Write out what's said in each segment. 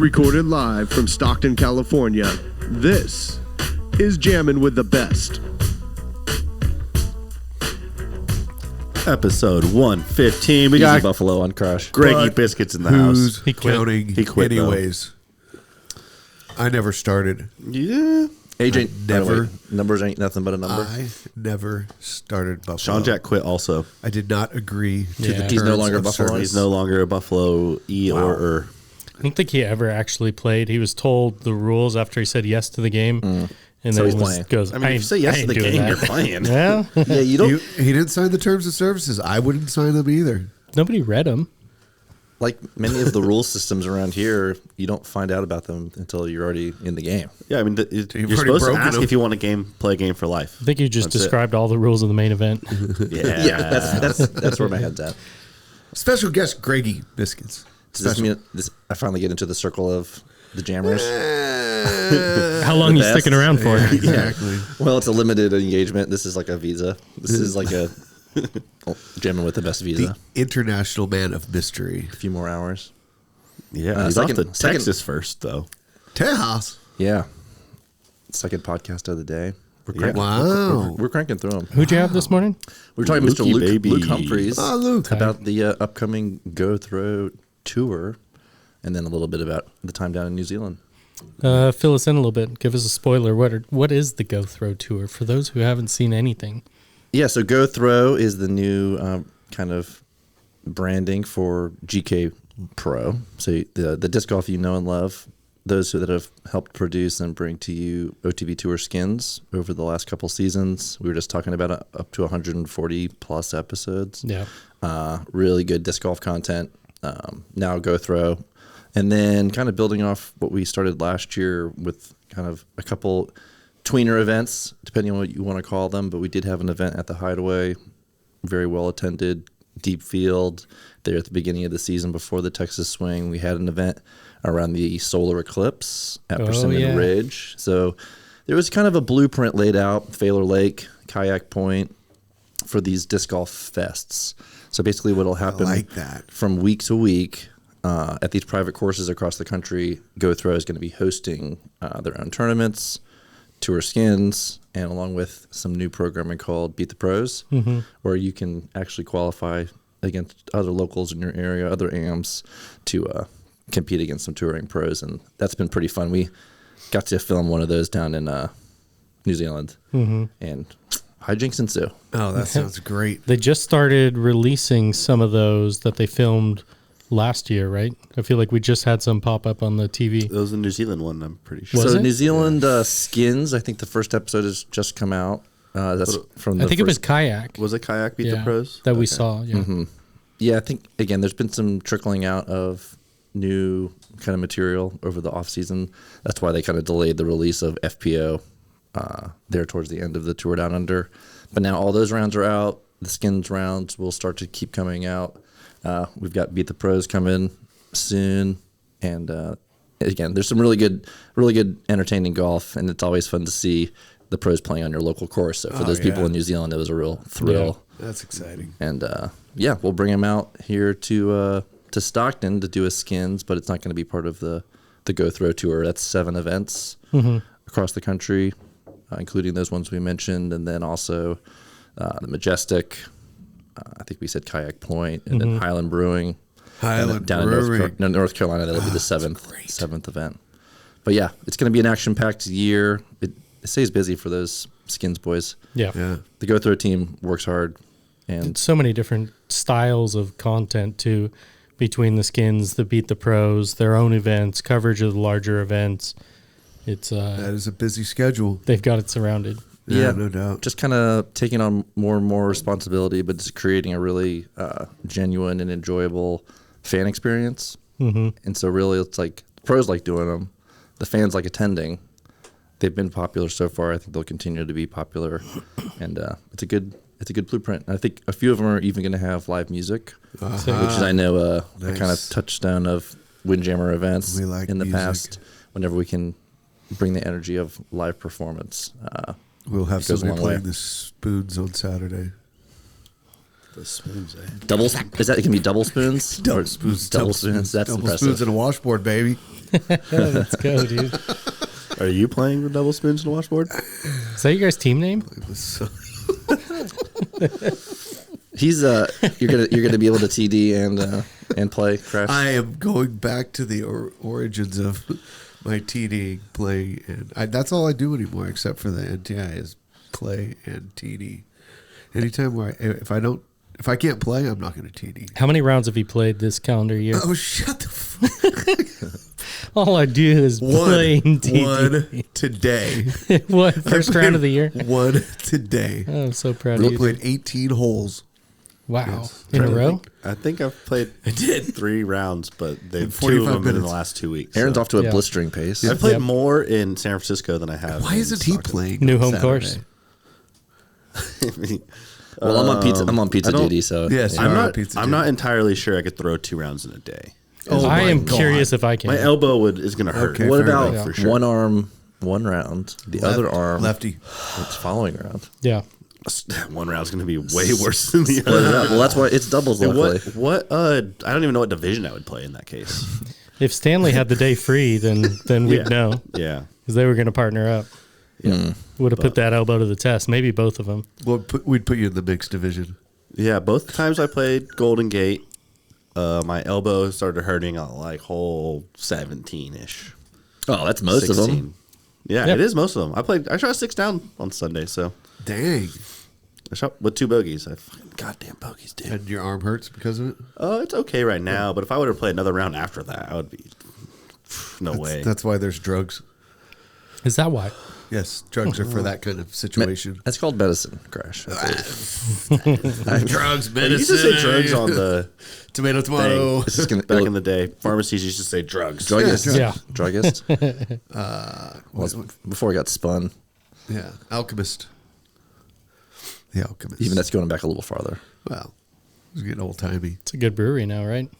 Recorded live from Stockton, California, this is Jammin' with the Best. Episode 115. We Easy got Buffalo on Crush. Greggy Biscuits in the house. He quit. Counting He quit, anyways. I never started. Yeah. AJ never. Numbers ain't nothing but a number. I never started Buffalo. Sean Jack quit also. I did not agree to the terms He's no longer of Buffalo. service. He's no longer a Buffalo or. I don't think he ever actually played. He was told the rules after he said yes to the game. And So then he's playing. goes, I mean, if you say yes to the game, you're playing. Yeah. Yeah, you don't He didn't sign the terms of services. I wouldn't sign them either. Nobody read them. like many of the rule systems around here. You don't find out about them until you're already in the game. Yeah, I mean, you're already supposed to broken ask them. if you want to play a game for life. I think you just That's it. described all the rules of the main event. Yeah. That's where my head's at. Special guest Greggy Biscuits. Does this mean I finally get into the circle of the jammers? How long you best. sticking around for? Yeah, exactly. Well, it's a limited engagement. This is like a visa. This is like a jamming with the best visa. The international man of mystery. A few more hours. Yeah, he's second- off to second- Texas first, though. Tejas. Yeah. Second podcast of the day. We're Yeah. cranking, Wow. we're cranking through them. Who'd you have this morning? We were talking to Mr. Lukey, Luke, baby. Luke Humphreys Oh, Luke. about the upcoming Go Throw tour, and then a little bit about the time down in New Zealand. Fill us in a little bit. Give us a spoiler. What is the Go Throw Tour for those who haven't seen anything? Yeah, so Go Throw is the new kind of branding for GK Pro. So the disc golf you know and love, those that have helped produce and bring to you OTB Tour skins over the last couple seasons. We were just talking about up to 140 plus episodes. Yeah. Really good disc golf content. Now Go Throw. And then kind of building off what we started last year with kind of a couple tweener events, depending on what you want to call them. But we did have an event at the Hideaway, very well attended, deep field there at the beginning of the season before the Texas Swing. We had an event around the solar eclipse at Persimmon yeah. Ridge. So there was kind of a blueprint laid out, Phaler Lake, Kayak Point, for these disc golf fests. So basically what'll happen like that. from week to week at these private courses across the country, Go Throw is going to be hosting their own tournaments, tour skins, and along with some new programming called Beat the Pros, where you can actually qualify against other locals in your area, other AMs, to compete against some touring pros. And that's been pretty fun. We got to film one of those down in New Zealand, and hijinks ensue. Oh, that sounds great. They just started releasing some of those that they filmed last year, right? I feel like we just had some pop up on the TV. That was the New Zealand one, I'm pretty sure. Was So it? New Zealand skins, I think the first episode has just come out. That's from the I think it was first- Kayak. Was it Kayak Beat the Pros? That we Okay. saw. Yeah. Yeah, I think, again, there's been some trickling out of new kind of material over the off season. That's why they kind of delayed the release of FPO there towards the end of the Tour Down Under. But now all those rounds are out. The skins rounds will start to keep coming out. We've got Beat the Pros coming soon. And again, there's some really good entertaining golf. And it's always fun to see the pros playing on your local course. So for those people in New Zealand, it was a real thrill. That's exciting. And we'll bring them out here to Stockton to do a skins, but it's not going to be part of the Go Throw tour. That's 7 events across the country, including those ones we mentioned, and then also the Majestic. I think we said Kayak Point, and then Highland Brewing. Highland down Brewing. in North Carolina. That'll be the seventh event. But yeah, it's going to be an action-packed year. It stays busy for those skins boys. Yeah. Yeah. The Go Throw team works hard, and So many different styles of content too, between the skins, the Beat the Pros, their own events, coverage of the larger events. It's That is a busy schedule. they've got it surrounded. Yeah, no doubt. Just kind of taking on more and more responsibility, but just creating a really genuine and enjoyable fan experience. And so really it's like the pros like doing them. The fans like attending. They've been popular so far. I think they'll continue to be popular. And it's a good blueprint. I think a few of them are even going to have live music, which is, I know, a kind of touchstone of Windjammer events We like in the music. past. Whenever we can bring the energy of live performance. We'll have It goes a somebody long way. playing the spoons on Saturday. The spoons, eh? Double is that it can be double spoons? Double spoons. Double spoons. That's double impressive. spoons and a washboard, baby. Let's go, dude. Are you playing with double spoons and a washboard? Is that your guys' team name? He's you're gonna be able to TD and play Crash. I am going back to the origins of my TD play, and that's all I do anymore, except for the NTI is play and TD. Anytime where if I can't play, I'm not going to TD. How many rounds have you played this calendar year? Oh, shut the fuck! All I do is play and TD. One today. What, first round of the year? One today. Oh, I'm so proud We of you. played 18 holes. Wow. Yes. In a row? I think I've played 3 rounds, but they've 2 of 45 them been in the minutes. last 2 weeks. Aaron's so. off to a Yeah. blistering pace. I've played Yep. more in San Francisco than I have. Why in isn't he Stockton. playing? New on home Saturday? course. Well, I'm on pizza. I'm on I pizza don't- duty, so Yes. I'm You're on not. pizza I'm duty. not entirely sure I could throw 2 rounds in a day. Oh I my am God. curious if I can. My elbow is going to hurt. Okay, What fair about enough. for sure. one arm, one round, the other arm, Lefty. it's following round? Yeah. One round's going to be way worse than the Split it other. up. Well, that's why it's doubles. And Luckily, what? I don't even know what division I would play in that case. If Stanley had the day free, then we'd Yeah. know Yeah. because they were going to partner up. Yeah. Would have put that elbow to the test. Maybe both of them. We'd put you in the mixed division. Yeah, both times I played Golden Gate, my elbow started hurting on like hole 17-ish. oh, that's most of them. Yeah, Yep. it is most of them. I shot 6 down on Sunday, so Dang. I shot with 2 bogeys. I fucking goddamn bogeys, dude. And your arm hurts because of it? Oh, it's okay right now, but if I would have played another round after that, I would be no way. That's why there's drugs. Is that why? Yes, drugs are for that kind of situation. That's called medicine, Crash. Drugs, They used to say drugs on the tomato, thing. tomato. This is gonna Back in the day, pharmacies used to say drugs. druggist. Yeah. Druggist. Was before I got spun. Yeah, alchemist. The alchemist. Even that's going back a little farther. Well, it's getting old timey. It's a good brewery now, right?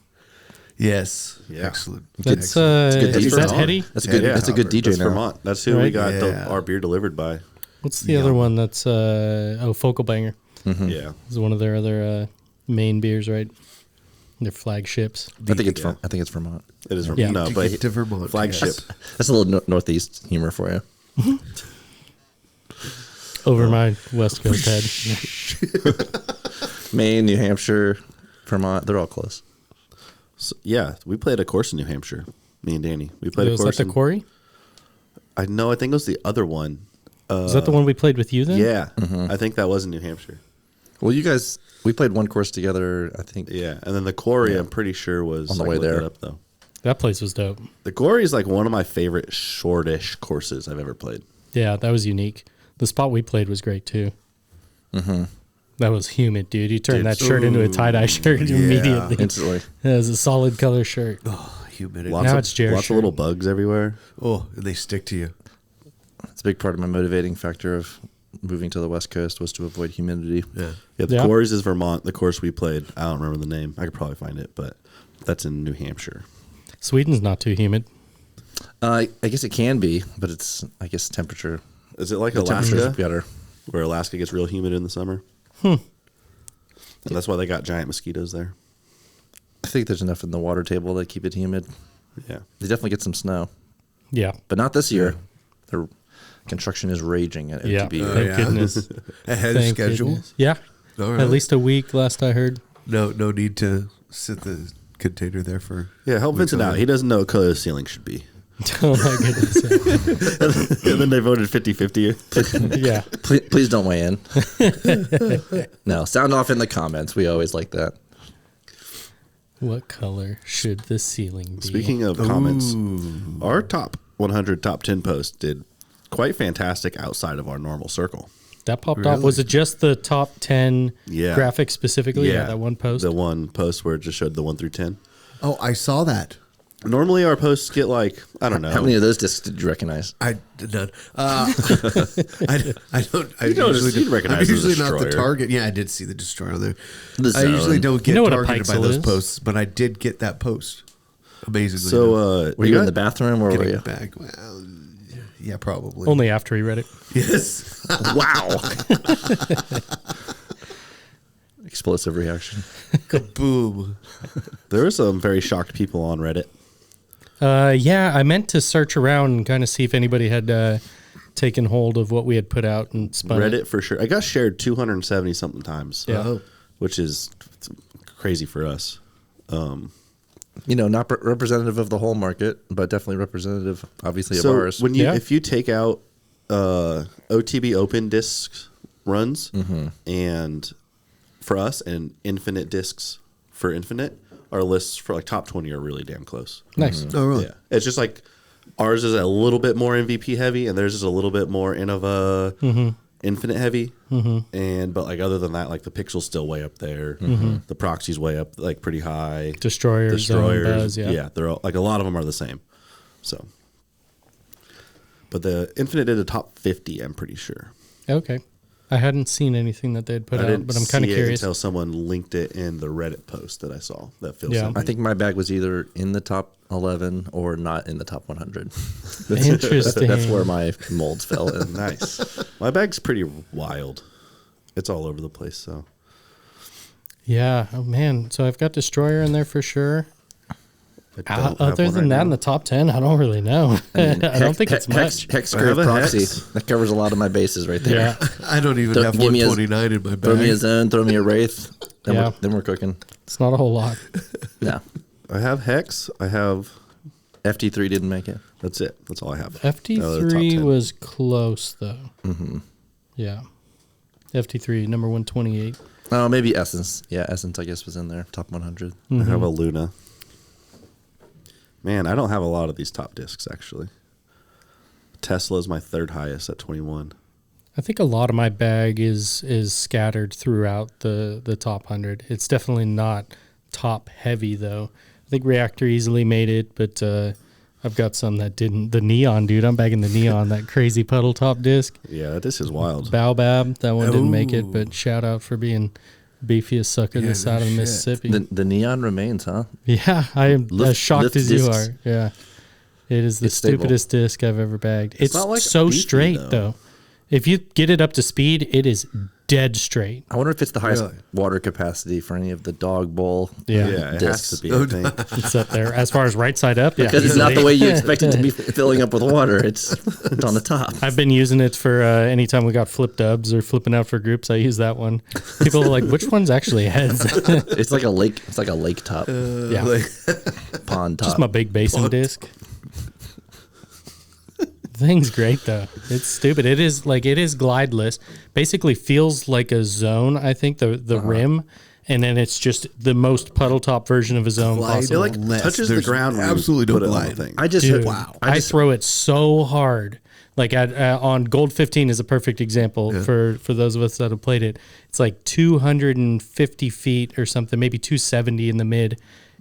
Yes. Yeah. Excellent. That's good is DJ. that Hetty? That's a good. Yeah, that's a good DJ That's now. Vermont. That's who we Right? got Yeah. our beer delivered by. What's the other one? That's Focal Banger. Yeah. Is one of their other main beers, right? Their flagships. I think it's I think it's Vermont. It is Yeah. Vermont. No, To but get to Vermont, flagship. yes. That's a little northeast humor for you. Over my West Coast head. Maine, New Hampshire, Vermont, they're all close. So, yeah, we played a course in New Hampshire. Me and Danny. We played a Was course. that the quarry? I know. I think it was the other one. Is that the one we played with you then? Yeah, I think that was in New Hampshire. Well, you guys, we played one course together, I think. Yeah, and then the quarry, I'm pretty sure was On the like, way look there. it up though. That place was dope. The quarry is like one of my favorite shortish courses I've ever played. Yeah, that was unique. The spot we played was great too. Mm-hmm. That was humid, dude. You turned Dude, that shirt into a tie-dye shirt immediately. Instantly. It was a solid color shirt. Oh, humidity. Now it's Jared's lots shirt. of little bugs everywhere. Oh, and they stick to you. It's a big part of my motivating factor of moving to the West Coast was to avoid humidity. Yeah. Yeah, the Yeah. quarries is Vermont. The course we played, I don't remember the name. I could probably find it, but that's in New Hampshire. Sweden's not too humid. I guess it can be, but it's, I guess, temperature. Is it like The temperature's Alaska, better. where Alaska gets real humid in the summer? And that's why they got giant mosquitoes there. I think there's enough in the water table to keep it humid. Yeah. They definitely get some snow, Yeah. but not this year. Their construction is raging at Yeah. MTB. Thank yeah. goodness. Ahead of Thank schedule. goodness. Yeah. All right. At least a week last I heard. No need to sit the container there for. Yeah, help weeks Vincent on out. end. He doesn't know what color the ceiling should be. Oh my goodness. And then they voted 50-50. Yeah. Please don't weigh in. No, sound off in the comments. We always like that. What color should the ceiling be? Speaking of comments, our top 100, top 10 post did quite fantastic outside of our normal circle. That popped off. Was it just the top 10 Yeah. graphics specifically? Yeah, that one post. The one post where it just showed the 1 through 10. Oh, I saw that. Normally our posts get like, I don't know. How many of those discs did you recognize? I did not. I don't. I noticed you'd recognize I'm the usually not the Destroyer. target. Yeah, I did see the destroyer on there. The I usually Zone. don't get You know what a targeted by pixel those is? posts, but I did get that post. Amazingly. So, Were you in the bathroom or were getting you? it back. Well, yeah, probably. Only after he read it. Yes. wow. explosive reaction. Kaboom. There were some very shocked people on Reddit. Yeah, I meant to search around and kind of see if anybody had taken hold of what we had put out and spun Reddit it. for sure. I got shared 270 something times. Yeah. Which is crazy for us. Not representative of the whole market, but definitely representative, obviously, of So ours. when if you take out OTB open discs runs and for us and infinite discs for infinite, our lists for like top 20 are really damn close. Nice. Oh, really? Yeah, it's just like ours is a little bit more MVP heavy, and theirs is a little bit more Innova infinite heavy. And but like other than that, like the pixel's still way up there. The proxy's way up, like pretty high. Destroyers, Buzz, yeah. They're all, like a lot of them are the same. So, but the infinite did a top 50. I'm pretty sure. Okay. I hadn't seen anything that they'd put I out, didn't but I'm kind of see it curious. until someone linked it in the Reddit post that I saw. That feels Yeah. something. I think my bag was either in the top 11 or not in the top 100. Interesting. That's where my molds fell in. Nice. My bag's pretty wild. It's all over the place. So Yeah. Oh, man. So I've got Destroyer in there for sure. I don't have Other one than right that, now. in the top 10, I don't really know. I don't think it's much. Hex I have a proxy. Hex. That covers a lot of my bases right there. Yeah. I don't even Don't have give me a- 129 in my bag. Throw me a zone, throw me a wraith. Then, Yeah. then we're cooking. It's not a whole lot. No. I have Hex. I have. FT3 didn't make it. That's it. That's all I have. FT3 was close, though. Yeah. FT3, number 128. Oh, maybe Essence. Yeah, Essence, I guess, was in there. Top 100. I have a Luna. Man, I don't have a lot of these top discs actually. Tesla is my third highest at 21. I think a lot of my bag is scattered throughout the top 100. It's definitely not top heavy, though. I think Reactor easily made it, but I've got some that didn't. The Neon, dude. I'm bagging the Neon, that crazy puddle top disc. Yeah, this is wild. Baobab, that one didn't make it, Ooh. but shout out for being beefiest sucker Yeah, this side no of the shit. Mississippi. The neon remains, huh? Yeah, I am Lift- as shocked lift as you discs. are. Yeah. It is the It's stable. stupidest disc I've ever bagged. It's not like so beefy, straight, though. If you get it up to speed, it is dead straight. I wonder if it's the highest Really? water capacity for any of the dog bowl. Yeah. Yeah, it discs. has to be. I think. It's up there. As far as right side up, yeah. Because it's not the easily. way you expect it to be filling up with water. It's on the top. I've been using it for anytime we got flip dubs or flipping out for groups. I use that one. People are like, "Which one's actually heads?" It's like a lake. It's like a lake top, yeah, pond top. just my big basin disc. The thing's great though. It's stupid. It is glideless. Basically, feels like a zone. I think the rim, and then it's just the most puddle top version of a zone Glide possible. like less. touches the There's ground when you Absolutely put no it on the glide. thing. I just Dude, wow. I throw it so hard. Like on Gold 15 is a perfect example for those of us that have played it. It's like 250 feet or something, maybe 270 in the mid,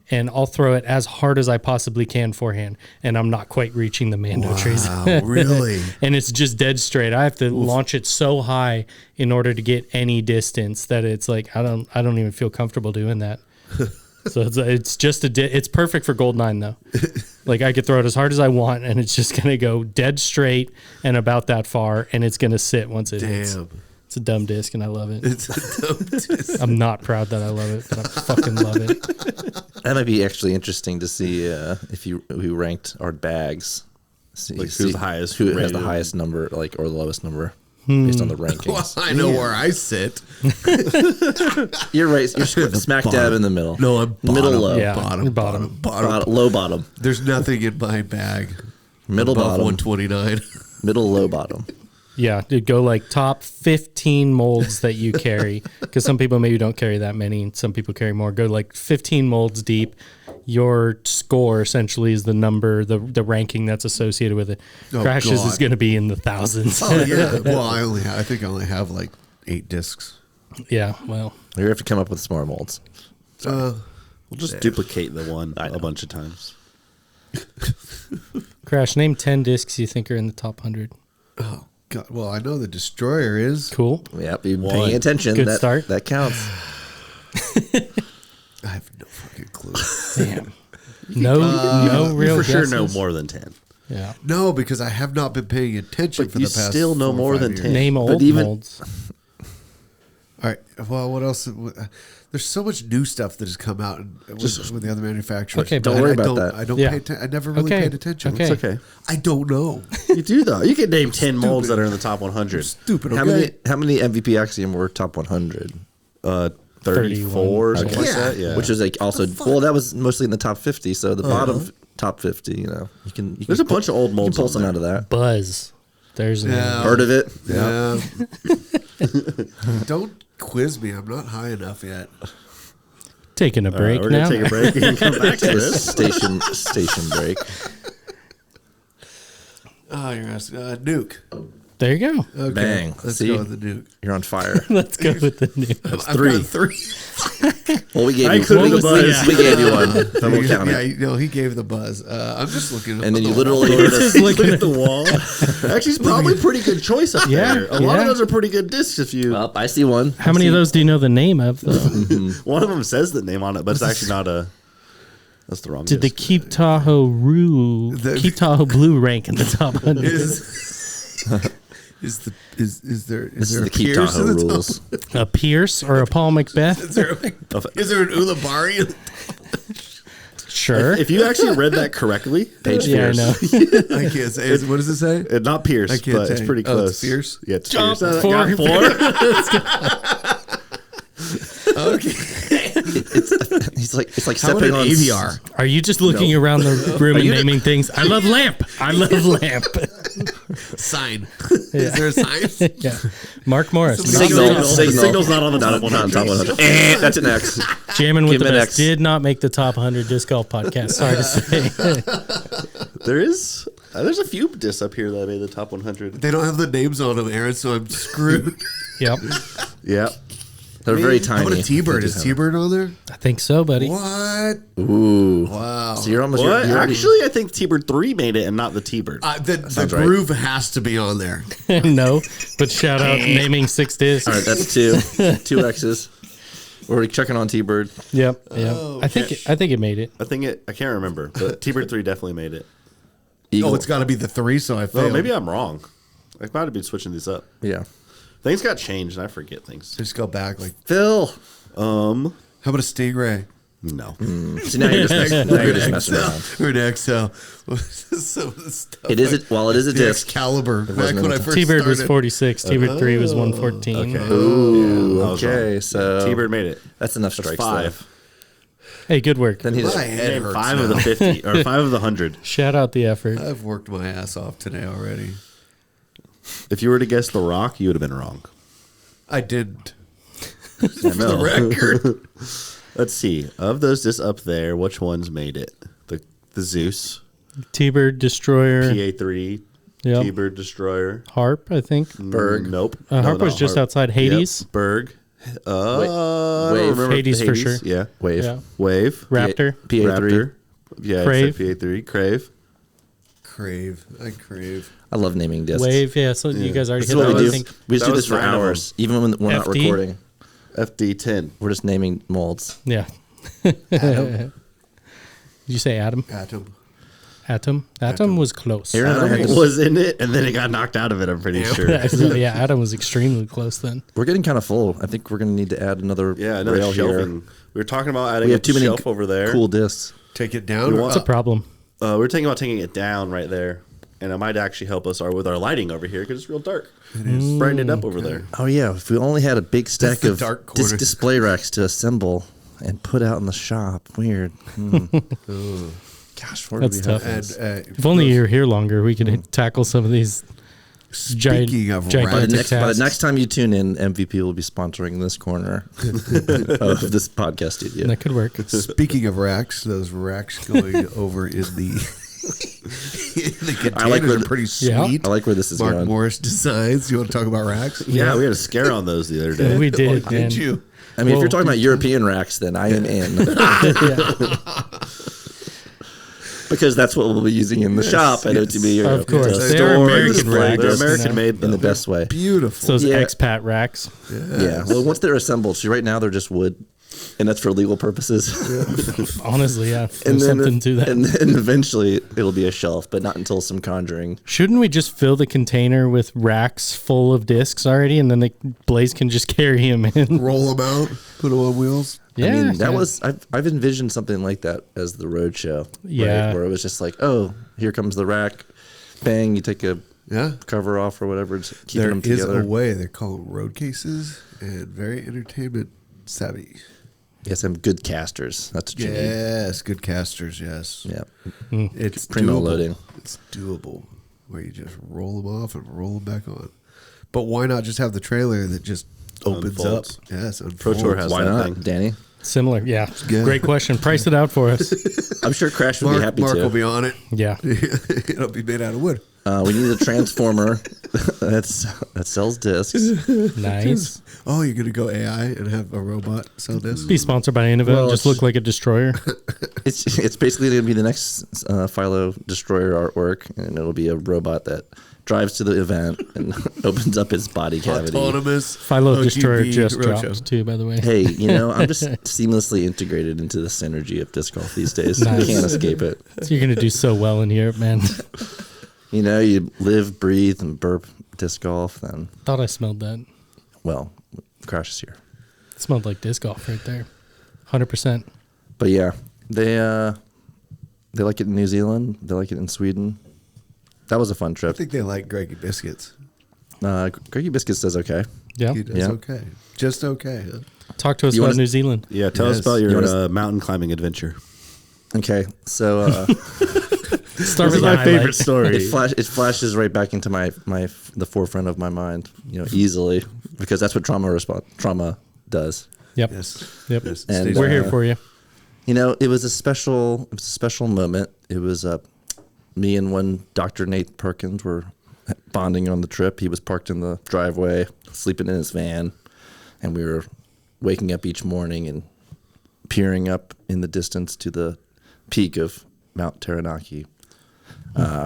and I'll throw it as hard as I possibly can forehand, and I'm not quite reaching the Mando trees. Wow, really? And it's just dead straight. I have to launch it so high in order to get any distance that it's like I don't even feel comfortable doing that. So it's just it's perfect for Gold 9 though. Like I could throw it as hard as I want, and it's just gonna go dead straight and about that far, and it's gonna sit once it hits. Damn. It's a dumb disc, and I love it. It's a dumb disc. I'm not proud that I love it, but I fucking love it. That might be actually interesting to see if we ranked our bags. See, Like, who's the highest Who has the rated? highest number, like or the lowest number, based on the rankings. Well, I know where I sit. You're right. You're smack dab in the middle. No, I'm bottom, middle low. Yeah, bottom, you're bottom, bottom. bottom. Low bottom. There's nothing in my bag. Middle above bottom. 129. Middle low bottom. Yeah, dude, go like top 15 molds that you carry, because some people maybe don't carry that many, and some people carry more. Go like 15 molds deep. Your score essentially is the number, the ranking that's associated with it. Oh, Crashes God. is going to be in the thousands. Oh yeah. Well, I think I only have like 8 discs. Yeah, well, We have to come up with smaller molds. We'll just duplicate the one a bunch of times. Crash, name 10 discs you think are in the top 100. Oh God. Well, I know the Destroyer is. Cool. Yep. You're One. paying attention. Good that, start. That counts. I have no fucking clue. Damn. No real You for sure guesses? know more than 10. Yeah. No, because I have not been paying attention But for you the past still know 4 or more 5 than years. 10. Name old even- molds. All right. Well, what else? There's so much new stuff that has come out with the other manufacturers. Okay, don't but worry I about don't, that. I don't Yeah. pay attention. I never really Okay. paid attention. Okay. It's okay. I don't know. You do though. You can name 10 molds that are in the top 100. Stupid. How Okay. many MVP Axiom were top 100? 34 or something like Yeah. that. Yeah. Which is like also that was mostly in the top 50. So the bottom top 50, you can There's a bunch of old you can molds pull on some there. out of that. Buzz. There's Yeah. Heard of it? Yeah. Don't quiz me. I'm not high enough yet. taking a All right, break we're now. gonna take a break and come back to this. Station break. Oh, you're asking. Nuke. There you go. Okay. Bang. Let's See? go with the nuke. You're on fire. Let's go with the new. That's I've three. got 3. Well, we gave I you included the buzz. We gave you one. Then we'll count yeah, it. no, he gave the buzz. I'm just looking. And then at you the literally wall. heard us. Look at the wall. Actually, it's probably a pretty good choice up Yeah, there. A lot yeah. of those are pretty good discs. If you Well, I see one. How many of those do you know the name of, though? one of them says the name on it, but it's actually not a. That's the wrong. Did the disc. Keep Tahoe Keep Tahoe Blue rank in the top 100? Is there This is a the Keep Pierce Tahoe in the top? rules. A Pierce or a Paul Macbeth? Is there an Ulabari? Sure. If you actually read that correctly, Page Yeah, I Fierce. know. I can't say. What does it say? not Pierce, I can't but it's tell pretty you. Oh, close. it's Fierce? Yeah, it's Jump Fierce. four. Got 4. Okay. It's like How about stepping an on AVR? Are you just looking around the room and naming things? I love lamp. I love lamp. Sign. Is there a sign? Yeah. Mark Morris. not Signal. Signal. Signal's not on the top Not on 100. top 100. That's an X. Jammin' with Give the him an best X. did not make the top 100 disc golf podcast. Sorry to say. There's a few discs up here that made the top 100. They don't have the names on them, Aaron, so I'm screwed. Yep. Yeah. They're very How tiny. about a T-Bird? Is T-Bird on there? I think so, buddy. What? Ooh. Wow. So you're almost. What? You're already- Actually, I think T-Bird 3 made it and not the T-Bird. The sounds right. groove has to be on there. No, but shout out naming 6 discs. All right, that's two. Two X's. We're checking on T-Bird. Yep. Yep. I think it made it. I can't remember, but T-Bird 3 definitely made it. Eagle. Oh, it's got to be the 3, so I Oh, failed. maybe I'm wrong. I might have been switching these up. Yeah. Things got changed and I forget things. Just go back. Like, Phil. how about a Stingray? No. See, now you're just messing around. Or an XL. Some of the stuff. It is. Well, it is a the disc. Excalibur. Back wasn't when in I the first T-Bird was started. 46. T-Bird 3 was 114. Ooh. I was Okay. wrong. So T-Bird made it. That's enough That's strikes. 5. Hey, good work. Then he just. My head Named hurts 5 now. of the 50 or 5 of the 100. Shout out the effort. I've worked my ass off today already. If you were to guess The Rock, you would have been wrong. I didn't. I know. Record. Let's see. Of those just up there, which ones made it? The Zeus, T-Bird Destroyer. PA3, Yep. T-Bird Destroyer. Harp, I think. Berg. Nope. Harp No, was just Harp. outside Hades. Yep. Berg. I don't Wave. remember. Hades for sure. Yeah. Wave. Yeah. Wave. Raptor. PA3. Raptor. Yeah, Crave. Crave. PA3. Crave. Crave. I crave. I love naming discs. Wave. Yeah, so you guys already This hit is what that. we I do. think. We just That do was this for 9 of them. hours, even when we're not FD? recording. FD10. We're just naming molds. Yeah. Atom. Did you say Atom? Atom. Atom was close. Aaron and I Adam had- was in it, and then it got knocked out of it, I'm pretty sure. Yeah, Atom was extremely close then. We're getting kind of full. I think we're going to need to add another Yeah, another rail shelving. here. We were talking about adding We a have too many shelf over there. cool discs. Take it down. We or want- What's a up? problem? We were thinking about taking it down right there, and it might actually help us with our lighting over here because it's real dark. It is. Brighten it up over there. Oh yeah, if we only had a big stack the of dark corner. display racks to assemble and put out in the shop. Weird. Gosh, where That's do we have tough. this? And, If only you're here longer, we could tackle some of these Speaking of By the, gigantic next, by the tasks. next time you tune in, MVP will be sponsoring this corner of this podcast studio. That could work. speaking of racks, those racks going over in the containers I like where are the- pretty Yeah. sweet. I like where this is Mark going. Morris Designs. You want to talk about racks? Yeah, we had a scare on those the other day. We did, man. Did you? I mean, if Well, you're talking about European racks, then I am in. Because that's what we'll be using in the shop at OTB. Of course. To They are store and American display racks. They're discs American made, though. in the best way. Beautiful. So those Yeah. expat racks. Yeah. Well, once they're assembled, so right now they're just wood. and that's for legal purposes. Honestly, yeah. There's something to that. And then eventually it'll be a shelf, but not until some conjuring. Shouldn't we just fill the container with racks full of discs already, and then the Blaze can just carry them in? Roll them out, put them on wheels. Yeah, I mean, that yeah. was I've envisioned something like that as the road show. Yeah. right? Where it was just like, oh, here comes the rack, bang, you take a Yeah. cover off or whatever, just keeping There them is together. a way. They call them road cases and very entertainment savvy. Yes, and good casters. That's what you need. Yes, good casters. Yes. Yeah. It's Primo doable. loading. It's doable where you just roll them off and roll them back on. But why not just have the trailer that just opens Unfolds. up? Yes, Pro Tour has Why that not, thing. Danny? Similar, yeah. Yeah. Great question. Price it out for us. I'm sure Crash would be happy Mark to. will be on it. Yeah. It'll be made out of wood. We need a transformer that sells discs. Nice. Oh, you're gonna go AI and have a robot sell this? Be sponsored by Innova Well, and just look like a destroyer. It's basically going to be the next Philo Destroyer artwork, and it'll be a robot that drives to the event and opens up its body cavity. Autonomous Philo OGB Destroyer just roadshow. dropped too, by the way. Hey, I'm just seamlessly integrated into the synergy of disc golf these days. Nice. You can't escape it. So you're gonna do so well in Europe, man. You live, breathe, and burp disc golf, then, Thought I smelled that. well, Crash is here. It smelled like disc golf right there. 100%. But yeah, they like it in New Zealand. They like it in Sweden. That was a fun I trip. think they like Greggy Biscuits. Greggy Biscuits does okay. Yeah. He does Yeah. okay. Just okay. Huh? Talk to us You about wanna- New Zealand. Yeah, tell us Yes. about You your wanna- mountain climbing adventure. Okay, so Start This with is the my highlight. favorite story. it flashes right back into the forefront of my mind, easily, because that's what trauma does. Yep. Yes. Yep. Yes. And, Stays We're on. here for you. It was a special moment. It was me and one Dr. Nate Perkins were bonding on the trip. He was parked in the driveway, sleeping in his van, and we were waking up each morning and peering up in the distance to the peak of Mount Taranaki,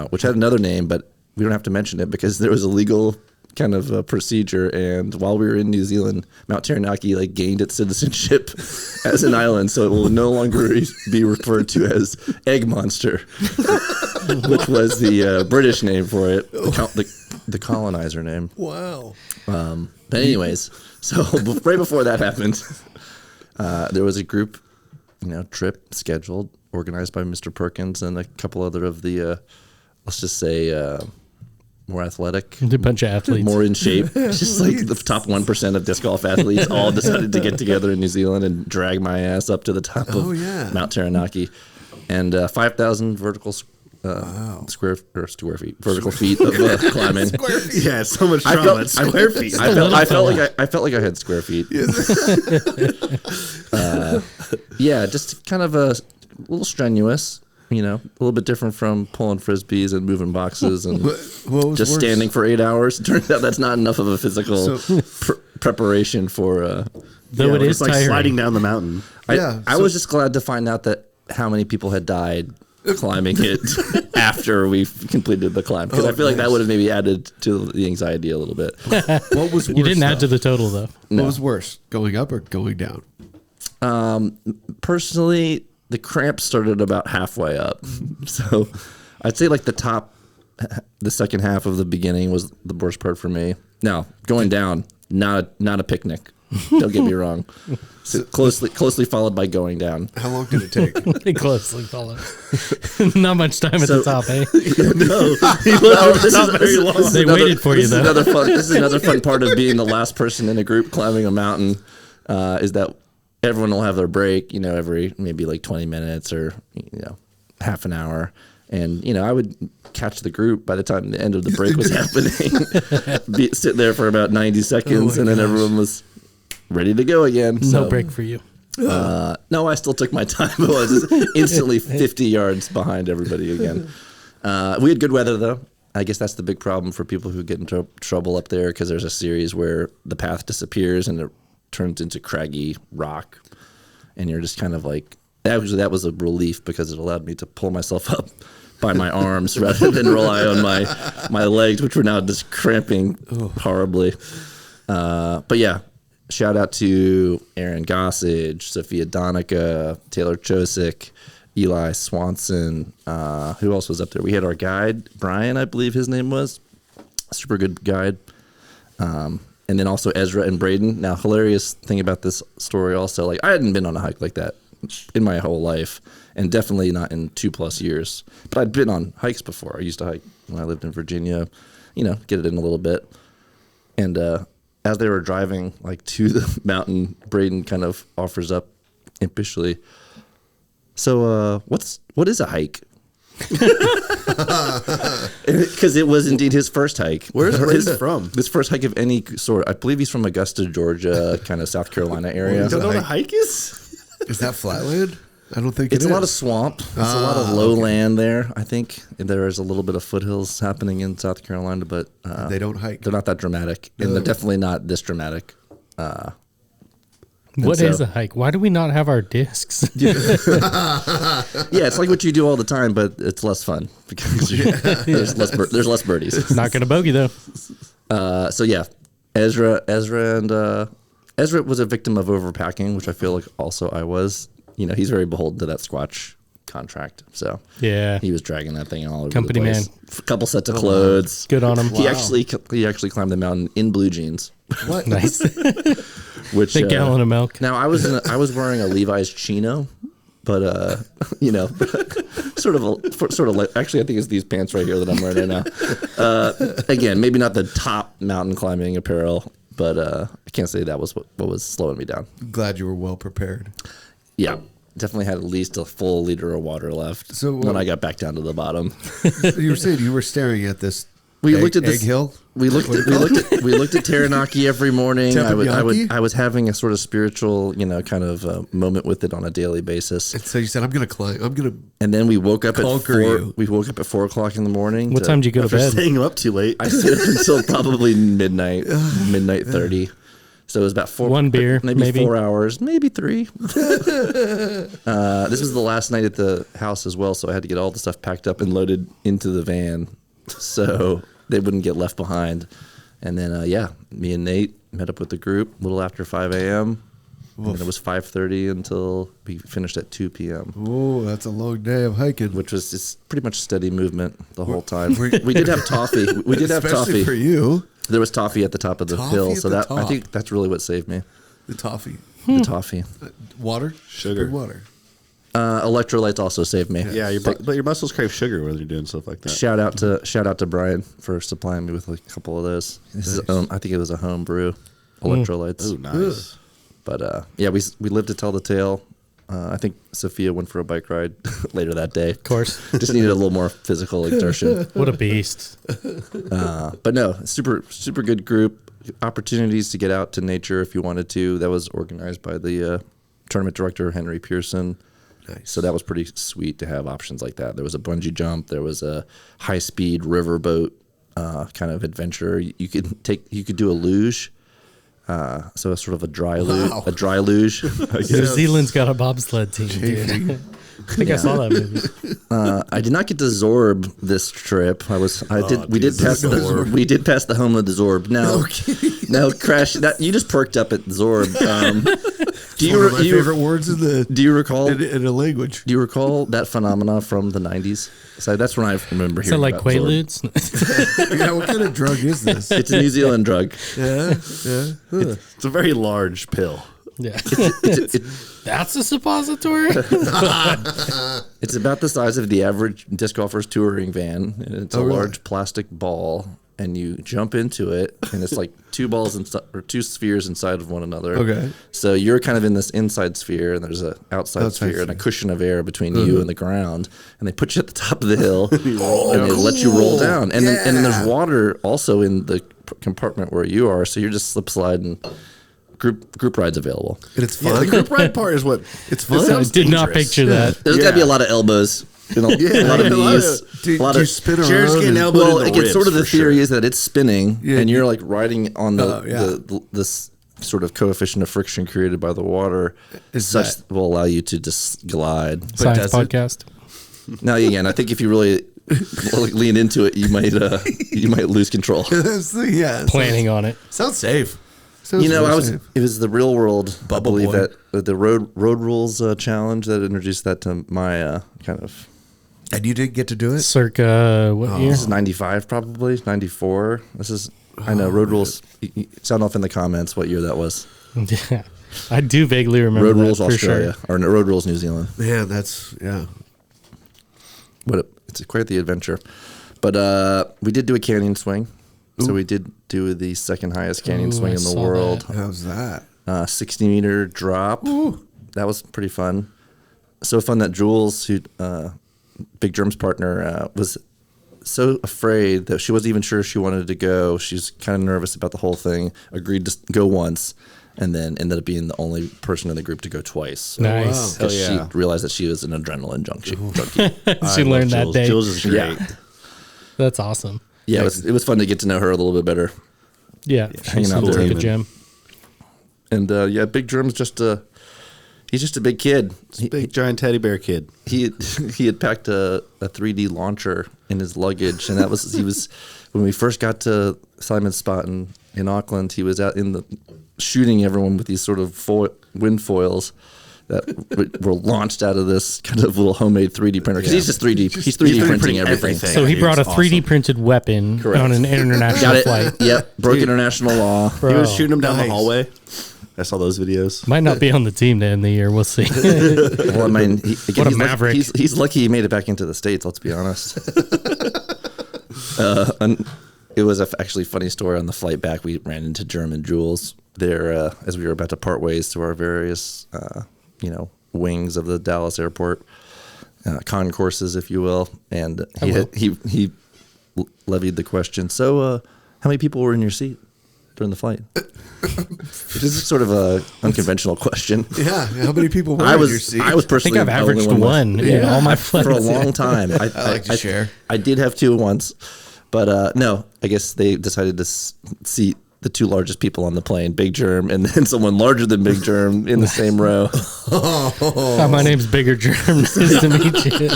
which had another name, but we don't have to mention it because there was a legal kind of procedure. And while we were in New Zealand, Mount Taranaki gained its citizenship as an island, so it will no longer be referred to as Egg Monster, which was the British name for it, the colonizer name. Wow. But anyways, so right before that happened, there was a group, trip scheduled, organized by Mr. Perkins and a couple other of the, let's just say, more athletic, A bunch of athletes. more in shape, just like the top 1% of disc golf athletes all decided to get together in New Zealand and drag my ass up to the top Oh, of yeah. Mount Taranaki, and 5,000 vertical square feet vertical feet of climbing. Yeah, so much I trauma. felt- It's square feet. I felt like I had square feet. Yeah, just kind of a little strenuous, a little bit different from pulling frisbees and moving boxes and What was just worse? standing for 8 hours. Turns out that's not enough of a physical preparation for. Though it is it's like tiring. sliding down the mountain. Yeah, I so- was just glad to find out that how many people had died climbing it after we completed the climb, because Oh, I feel like that nice. would have maybe added to the anxiety a little bit. What was worse? You didn't add to though? the total, though. What was worse, going up or going down? Personally, the cramps started about halfway up. So I'd say the second half of the beginning was the worst part for me. Now, going down, not a picnic. Don't get me wrong. So closely followed by going down. How long did it take? They closely follow. Not much time at the top, eh? They waited for you, though. This is another fun part of being the last person in a group climbing a mountain, is that everyone will have their break, every maybe 20 minutes or, half an hour. And, I would catch the group by the time the end of the break was happening, sit there for about 90 seconds, and then everyone was ready to go again. No So, break for you. no, I still took my time. I was instantly 50 yards behind everybody again. We had good weather, though. I guess that's the big problem for people who get into trouble up there, because there's a series where the path disappears and it turns into craggy rock. And you're just kind of that was a relief, because it allowed me to pull myself up by my arms rather than rely on my legs, which were now just cramping horribly. But yeah, shout out to Aaron Gossage, Sophia Donica, Taylor Chosick, Eli Swanson. Who else was up there? We had our guide, Brian, I believe his name was. Super good guide. And then also Ezra and Braden. Now, hilarious thing about this story also, like I hadn't been on a hike like that in my whole life, and definitely not in 2+ years. But I'd been on hikes before. I used to hike when I lived in Virginia, get it in a little bit. And as they were driving like to the mountain, Braden kind of offers up impishly, "So, what is a hike?" Because it was indeed his first hike. Where's Braden from? His first hike of any sort. I believe he's from Augusta, Georgia, kind of South Carolina area. You don't know what a hike is? Is that flatland? I don't think It's it a lot of is. swamp. It's a lot of lowland there, I think. And there is a little bit of foothills happening in South Carolina, but They don't hike. they're not that dramatic. And they're definitely not this dramatic. What so- is a hike? Why do we not have our discs? Yeah, it's like what you do all the time, but it's less fun because there's less birdies. Not gonna bogey though. So yeah, Ezra was a victim of overpacking, which I feel like also I was. He's very beholden to that Squatch contract, so Yeah, he was dragging that thing all over Company the place. man. A couple sets of clothes. good on him. He actually climbed the mountain in blue jeans, What? Nice. which Big gallon of milk. Now I was wearing a Levi's chino, but sort of like, actually I think it's these pants right here that I'm wearing right now. Again, maybe not the top mountain climbing apparel, but I can't say that was what was slowing me down. I'm glad you were well prepared. Yeah, definitely had at least a full liter of water left. So, when I got back down to the bottom, You were saying you were staring at this. we egg, looked at this egg hill. We looked at Taranaki every morning. I was having a sort of spiritual, kind of moment with it on a daily basis. And so you said, "I'm going to climb. I'm going to." And then we woke up at Conquer 4. you. We woke up at 4:00 in the morning. What time did you go to After bed? staying up too late. I stayed up until probably midnight 30. So it was about 4. One beer, maybe 4 hours, maybe 3. This was the last night at the house as well, so I had to get all the stuff packed up and loaded into the van, so they wouldn't get left behind. And then, me and Nate met up with the group a little after 5 a.m. And it was 5:30 until we finished at 2 p.m. Oh, that's a long day of hiking. Which was just pretty much steady movement the whole time. We did have toffee. We did have Especially toffee. for you. There was toffee at the top of the Toffee hill, at so the that I top. think that's really what saved me. The toffee, The toffee. water, Sugar. Good water. Electrolytes also saved me. Yeah, but your muscles crave sugar when you're doing stuff like that. Shout out to Brian for supplying me with a couple of those. I think it was a home brew, electrolytes. Oh, nice. But we lived to tell the tale. I think Sophia went for a bike ride later that day. Of course. Just needed a little more physical exertion. What a beast. But no, super good group. Opportunities to get out to nature if you wanted to. That was organized by the tournament director, Henry Pearson. Nice. So that was pretty sweet to have options like that. There was a bungee jump. There was a high-speed riverboat kind of adventure. You could do a luge. So a sort of a dry luge. New Zealand's got a bobsled team, dude. I think I saw that movie. I did not get to Zorb this trip. We did pass the home of the Zorb. Now Crash, you just perked up at Zorb. One of my favorite words in the Do you recall in a language. Do you recall that phenomena from the 90s? So that's when I remember Is hearing that like about Zorb. Quaaludes? Yeah, what kind of drug is this? It's a New Zealand drug. Yeah. It's a very large pill. Yeah. It- That's a suppository? It's about the size of the average disc golfer's touring van. And it's a really? large plastic ball, and you jump into it, and it's like two spheres inside of one another. Okay. So you're kind of in this inside sphere, and there's an outside sphere and a cushion of air between you and the ground. And they put you at the top of the hill, and they let you roll down. And then there's water also in the compartment where you are, so you're just slip sliding. Group rides available. And it's Yeah, fun. the group ride part is what It's fun. I did not dangerous. picture that. There's got to be a lot of elbows, a lot of knees. Do a lot you of spin chairs around? getting and- elbowed well, in the again, ribs, sort of the for sure. theory is that it's spinning, Yeah, and you're like riding on yeah. this sort of coefficient of friction created by the water, Is such that- will allow you to just glide. Science does it? podcast. Now, again, I think if you really lean into it, you might lose control. yeah. Planning on it. Sounds safe. Sounds You know, really I was. safe. It was the Real World. I Bubble believe Boy. that the road rules challenge that introduced that to my kind of. And you didn't get to do it? Circa what year? This is 95, probably 94. This is. I know road rules. Sound off in the comments what year that was. Yeah, I do vaguely remember Road that rules for Australia sure. or no, road rules New Zealand. Man, that's, yeah. It's quite the adventure. But we did do a canyon swing. So we did do the second highest canyon Ooh, swing I in the saw world. that. How's that? 60-meter drop. That was pretty fun. So fun that Jules, who Big Germ's partner, was so afraid that she wasn't even sure she wanted to go. She's kind of nervous about the whole thing. Agreed to go once, and then ended up being the only person in the group to go twice. Nice. Because Hell yeah. she realized that she was an adrenaline junkie. She learned that day. Jules is great. Yeah. That's awesome. Yeah, it was fun to get to know her a little bit better. Yeah, hanging she out seems there. like a gem. And yeah, Big Germ's he's just a big kid. Big giant teddy bear kid. He had packed a 3D launcher in his luggage, and that was he was when we first got to Simon's spot in Auckland. He was out in the shooting everyone with these sort of wind foils that were launched out of this kind of little homemade 3D printer because he's just 3D. He's 3D printing everything. So he brought a 3D printed weapon Correct. on an international Got it. flight. Yep. Broke international law. Bro, He was shooting him down Nice. the hallway. I saw those videos. might not be on the team to end the year. We'll see. Well, I mean, What a maverick. He's lucky he made it back into the States, let's be honest. And it was actually a funny story on the flight back. We ran into German Jules there as we were about to part ways to our various, wings of the Dallas airport, concourses, if you will. And he levied the question, so how many people were in your seat during the flight? Which is sort of a unconventional question. Yeah. How many people were I in was your seat? I was I think personally I've the only averaged with- one in all my flights. for a long time. I like to share. I did have two once, but no, I guess they decided to seat the two largest people on the plane, Big Germ, and then someone larger than Big Germ in the same row. Hi, my name's Bigger Germ. Nice to meet you.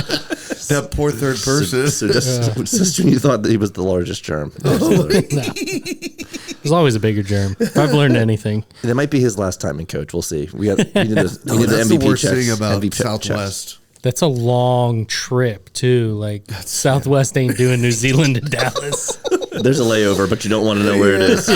That poor third person. So just when you thought that he was the largest germ. There's always a bigger germ. If I've learned anything. That might be his last time in coach. We'll see. We need the That's MVP the worst checks. thing about MVP checks. Southwest. That's a long trip too. Like Southwest ain't doing New Zealand to Dallas. There's a layover, but you don't want to know where it is.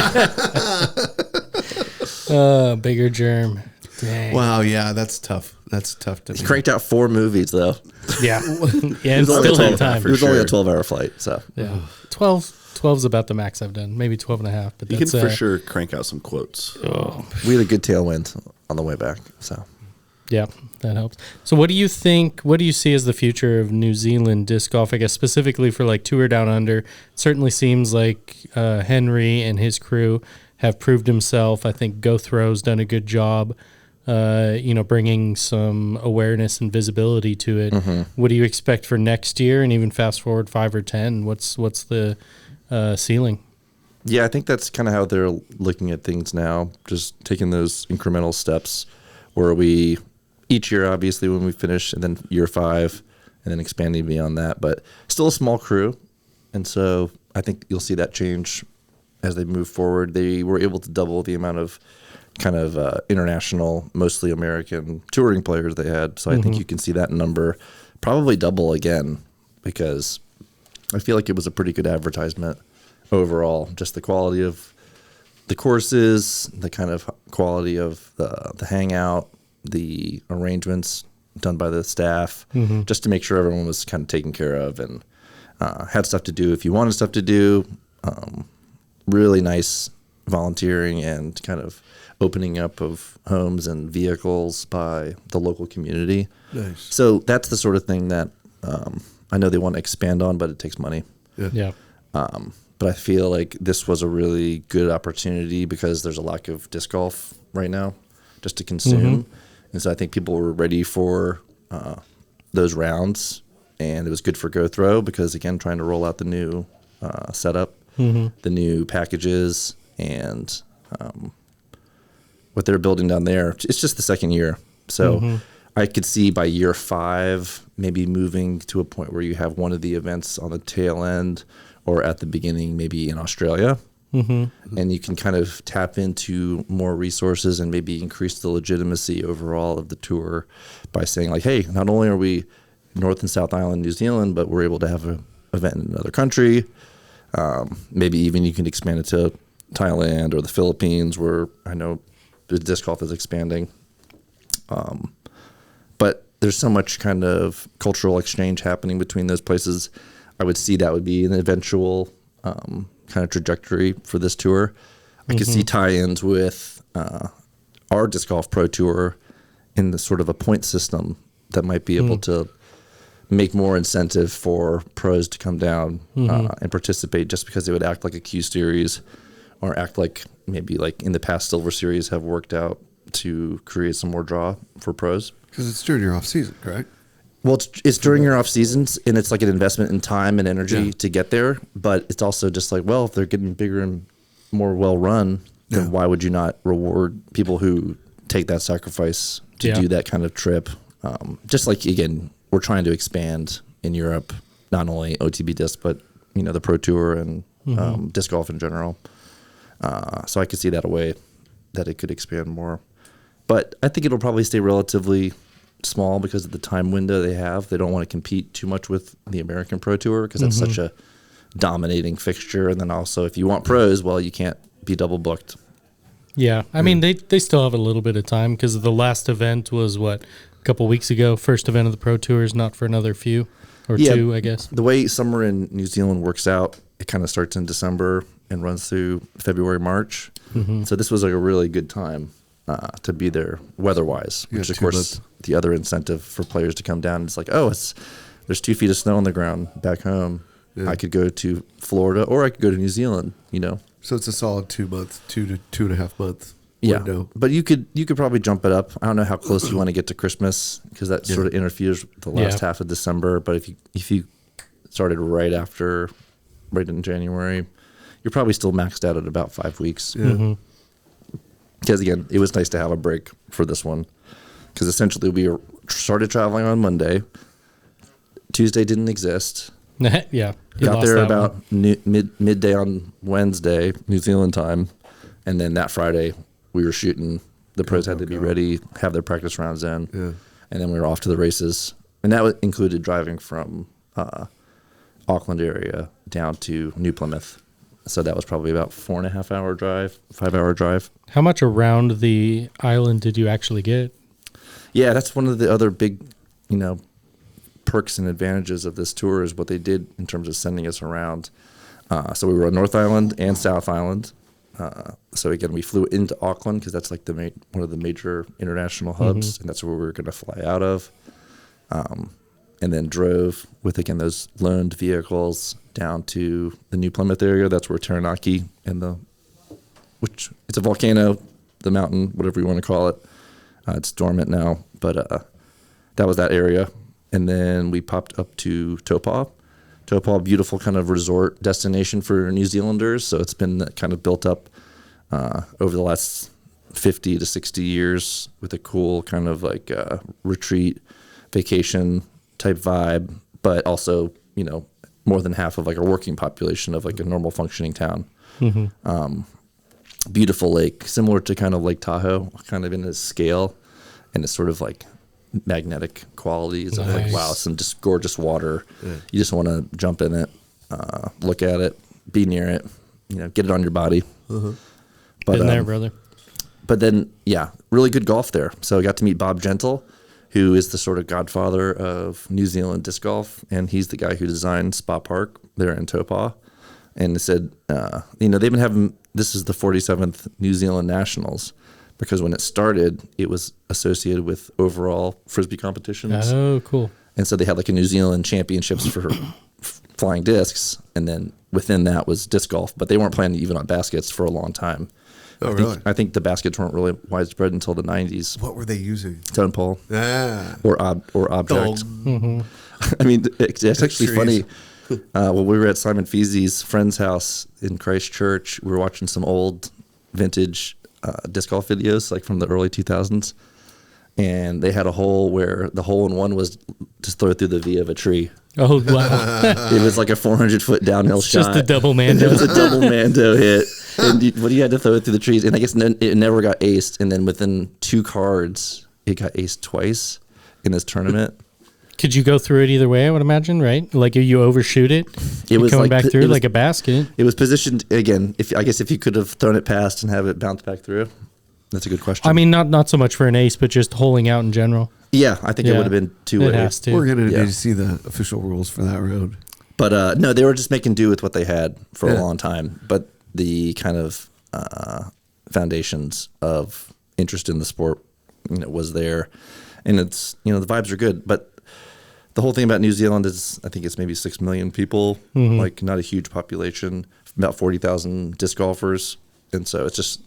Bigger germ. Dang. Wow, yeah, that's tough. That's tough to He me. cranked out 4 movies though. Yeah. Yeah, and It was only a still in 12 time. It was only a 12-hour flight, so Yeah. 12 is about the max I've done. Maybe 12 and a half. But You can that's for sure crank out some quotes. we had a good tailwind on the way back. So Yeah, that helps. So what do you think, what do you see as the future of New Zealand disc golf, I guess specifically for like Tour Down Under? It certainly seems like Henry and his crew have proved himself. I think Go Throw's done a good job, bringing some awareness and visibility to it. What do you expect for next year and even fast forward 5 or 10? What's the ceiling? yeah, I think that's kind of how they're looking at things now, just taking those incremental steps where we each year, obviously, when we finish, and then year 5, and then expanding beyond that. But still a small crew. And so I think you'll see that change as they move forward. They were able to double the amount of kind of international, mostly American touring players they had. So I think you can see that number probably double again, because I feel like it was a pretty good advertisement overall. Just the quality of the courses, the kind of quality of the hangout, the arrangements done by the staff, just to make sure everyone was kind of taken care of and had stuff to do if you wanted stuff to do. Really nice volunteering and kind of opening up of homes and vehicles by the local community. Nice. So that's the sort of thing that I know they want to expand on, but it takes money. Yeah. But I feel like this was a really good opportunity because there's a lack of disc golf right now just to consume. And so I think people were ready for those rounds, and it was good for Go Throw because, again, trying to roll out the new setup, the new packages, and what they're building down there. It's just the second year. So I could see by year 5 maybe moving to a point where you have one of the events on the tail end or at the beginning, maybe in Australia, and you can kind of tap into more resources and maybe increase the legitimacy overall of the tour by saying like, hey, not only are we North and South Island, New Zealand, but we're able to have an event in another country. Maybe even you can expand it to Thailand or the Philippines, where I know the disc golf is expanding. But there's so much kind of cultural exchange happening between those places. I would see that would be an eventual kind of trajectory for this tour. I could see tie-ins with our disc golf pro tour in the sort of a point system that might be able to make more incentive for pros to come down and participate, just because they would act like a Q series or act like maybe like in the past Silver Series have worked out to create some more draw for pros. Because it's during your off season, correct? Well, it's during your off seasons, and it's like an investment in time and energy to get there. But it's also just like, well, if they're getting bigger and more well run, then why would you not reward people who take that sacrifice to do that kind of trip? Just like, again, we're trying to expand in Europe, not only OTB disc, but the pro tour and disc golf in general. So I could see that a way that it could expand more. But I think it'll probably stay relatively small because of the time window they have. They don't want to compete too much with the American Pro Tour because that's such a dominating fixture. And then also, if you want pros, well, you can't be double booked. Yeah. I mean, they still have a little bit of time because the last event was, a couple weeks ago? First event of the Pro Tour is not for another few or two, I guess. The way summer in New Zealand works out, it kind of starts in December and runs through February, March. So this was like a really good time to be there weather-wise, which of course the other incentive for players to come down is like, there's 2 feet of snow on the ground back home. I could go to Florida or I could go to New Zealand, So it's a solid 2 month, 2 to 2.5 month window. But you could probably jump it up. I don't know how close you want to get to Christmas because that sort of interferes with the last half of December. But if you started right in January, you're probably still maxed out at about 5 weeks. Because again, it was nice to have a break for this one. Because essentially we started traveling on Monday. Tuesday didn't exist. Got there about midday on Wednesday, New Zealand time. And then that Friday, we were shooting. The pros had to be ready, have their practice rounds in. And then we were off to the races. And that included driving from Auckland area down to New Plymouth. So that was probably about 4.5 hour drive, 5 hour drive. How much around the island did you actually get? Yeah, that's one of the other big, perks and advantages of this tour is what they did in terms of sending us around. So we were on North Island and South Island. So again, we flew into Auckland because that's like one of the major international hubs, and that's where we were going to fly out of. And then drove with, again, those loaned vehicles down to the New Plymouth area. That's where Taranaki which it's a volcano, the mountain, whatever you want to call it. It's dormant now, but that was that area. And then we popped up to Taupo. Taupo, beautiful kind of resort destination for New Zealanders. So it's been kind of built up over the last 50 to 60 years with a cool kind of like retreat, vacation type vibe, but also, more than half of like a working population of like a normal functioning town. Beautiful lake, similar to kind of Lake Tahoe, kind of in its scale and its sort of like magnetic qualities of like, wow, some just gorgeous water. You just want to jump in it, look at it, be near it, get it on your body. But, Been there, brother. But then, really good golf there. So I got to meet Bob Gentle, who is the sort of godfather of New Zealand disc golf, and he's the guy who designed Spa Park there in Taupo. And said, they've been having, this is the 47th New Zealand Nationals, because when it started, it was associated with overall Frisbee competitions. Oh, cool. And so they had like a New Zealand championships for flying discs, and then within that was disc golf, but they weren't playing even on baskets for a long time. Really? I think the baskets weren't really widespread until the 90s. What were they using? Tone pole. Or object. I mean, it's actually funny. When we were at Simon Feezy's friend's house in Christchurch, we were watching some old vintage disc golf videos, like from the early 2000s. and they had a hole where the hole in one was just throw through the V of a tree. Oh wow! It was like a 400-foot downhill shot. Just a double mando. It was a double mando hit, and you had to throw it through the trees. And I guess it never got aced. And then within 2 cards, it got aced twice in this tournament. Could you go through it either way? I would imagine, right? Like if you overshoot it, It was coming like back through it was- like a basket. It was positioned again. If you could have thrown it past and have it bounce back through, that's a good question. I mean, not so much for an ace, but just holing out in general. yeah, I think it Yeah. would have been 2 It ways. has to. We're gonna Yeah. need to see the official rules for that round. But no, they were just making do with what they had for Yeah. a long time. But the kind of foundations of interest in the sport, was there, and it's the vibes are good. But the whole thing about New Zealand is, I think it's maybe 6 million people, like not a huge population, about 40,000 disc golfers, and so it's just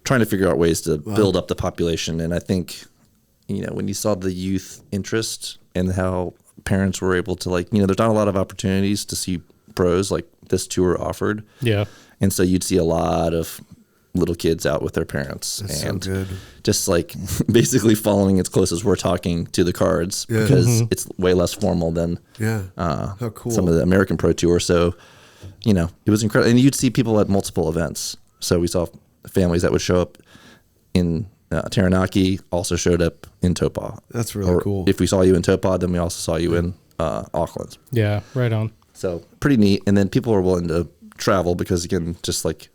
trying to figure out ways to build up the population. And I think, when you saw the youth interest and how parents were able to there's not a lot of opportunities to see pros like this tour offered. Yeah. And so you'd see a lot of little kids out with their parents That's so and good. just like basically following as close as we're talking to the cards Yeah. because it's way less formal than Yeah. How cool. some of the American Pro Tour. So, it was incredible. And you'd see people at multiple events. So we saw families that would show up in Taranaki, also showed up in Topah. That's really Or cool. If we saw you in Topah, then we also saw you in Auckland. Yeah. Right on. So pretty neat. And then people are willing to travel because, again, just like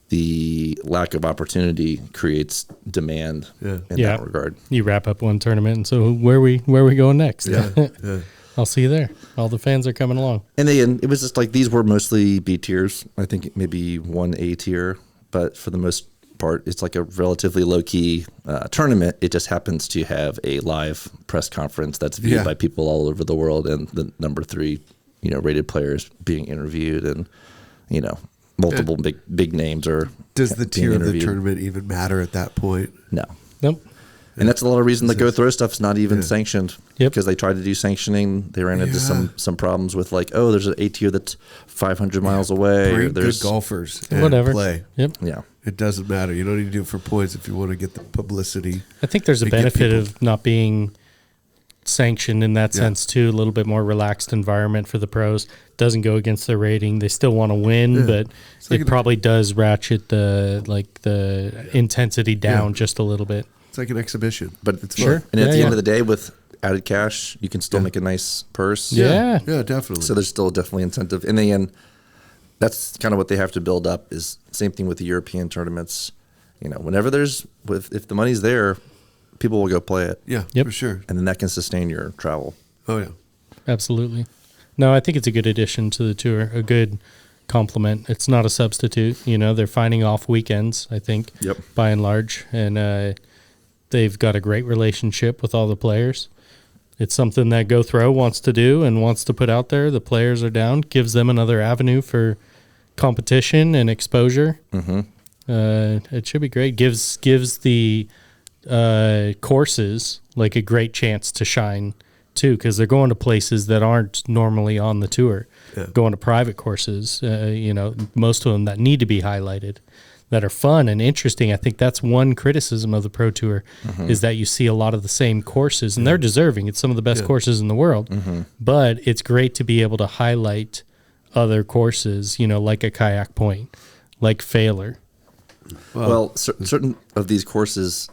the lack of opportunity creates demand in Yeah. that regard. You wrap up one tournament, and so where we going next? Yeah. Yeah. I'll see you there. All the fans are coming along. And then it was just like these were mostly B tiers. I think maybe one A tier, but for the most part, it's like a relatively low key tournament. It just happens to have a live press conference that's viewed Yeah. by people all over the world, and the number 3, rated players being interviewed, and multiple big names are. Does the being tier of the interviewed. tournament even matter at that point? No. Nope. And that's a lot of reason the go throw stuff's not even Yeah. sanctioned. Yep. Because they tried to do sanctioning. They ran into Yeah. some problems with there's an A tier that's 500 miles away. Or Bring there's good golfers and Whatever. play. Yep. Yeah. It doesn't matter. You don't need to do it for points if you want to get the publicity. I think there's a to get benefit people- of not being sanctioned in that Yeah. sense too. A little bit more relaxed environment for the pros. Doesn't go against their rating. They still want to win, Yeah. but It's like it probably does ratchet the intensity down Yeah. just a little bit. It's like an exhibition. But it's sure. fun. And at Yeah, the yeah. end of the day, with added cash, you can still Yeah. make a nice purse. Yeah. Yeah, definitely. So there's still definitely incentive. In the end, that's kind of what they have to build up. Is same thing with the European tournaments. Whenever if the money's there, people will go play it, yeah, Yep. for sure. and then that can sustain your travel. Oh yeah. Absolutely. No, I think it's a good addition to the tour, a good complement. It's not a substitute. They're finding off weekends, I think, Yep. by and large. And they've got a great relationship with all the players. It's something that Go Throw wants to do and wants to put out there. The players are down, gives them another avenue for competition and exposure. Mm-hmm. It should be great. Gives the courses like a great chance to shine too, because they're going to places that aren't normally on the tour. Yeah. Going to private courses, most of them that need to be highlighted, that are fun and interesting. I think that's one criticism of the Pro Tour is that you see a lot of the same courses, and they're deserving. It's some of the best courses in the world, but it's great to be able to highlight other courses, like a Kayak Point, like Failer. Well, certain of these courses,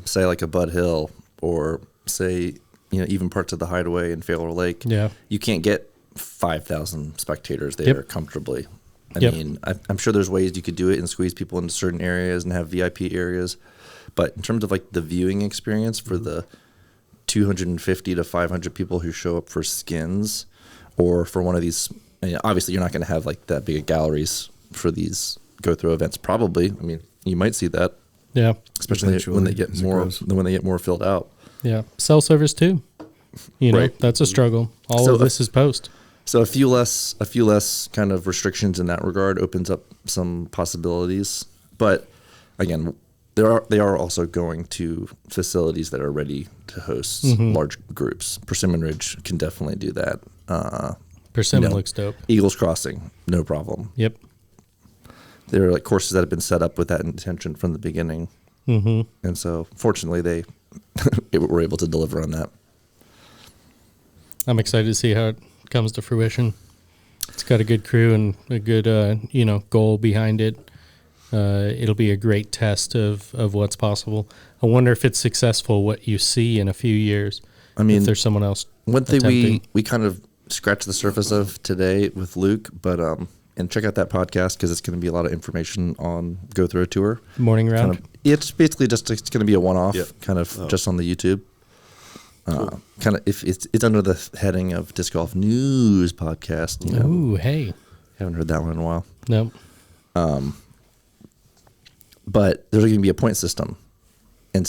say like a Bud Hill, or say even parts of the Hideaway in Failure Lake, Yeah. you can't get 5,000 spectators there Yep. comfortably. I Yep. mean, I'm sure there's ways you could do it and squeeze people into certain areas and have VIP areas, but in terms of like the viewing experience for the 250 to 500 people who show up for skins, or for one of these, obviously you're not going to have like that big of galleries for these Go Through events. Probably, I mean, you might see that, Yeah. especially Eventually, when they get as it more grows. when they get more filled out. Yeah. Cell service too. Right. That's a struggle. All So, of this is post. So a few less kind of restrictions in that regard opens up some possibilities. But again, they are also going to facilities that are ready to host large groups. Persimmon Ridge can definitely do that. Persimmon looks dope. Eagles Crossing, no problem. Yep. There are like courses that have been set up with that intention from the beginning. And so, fortunately, they were able to deliver on that. I'm excited to see how it comes to fruition. It's got a good crew and a good, goal behind it. It'll be a great test of what's possible. I wonder if it's successful, what you see in a few years. I mean, if there's someone else. One thing attempting. we kind of scratched the surface of today with Luke, but and check out that podcast because it's going to be a lot of information on Go Throw Tour. Morning round. Kind of, it's basically it's going to be a one-off, Yep. kind of just on the YouTube. Kind of if it's under the heading of Disc Golf News Podcast. You know, Ooh, hey. haven't heard that one in a while. Nope. But there's going to be a point system, and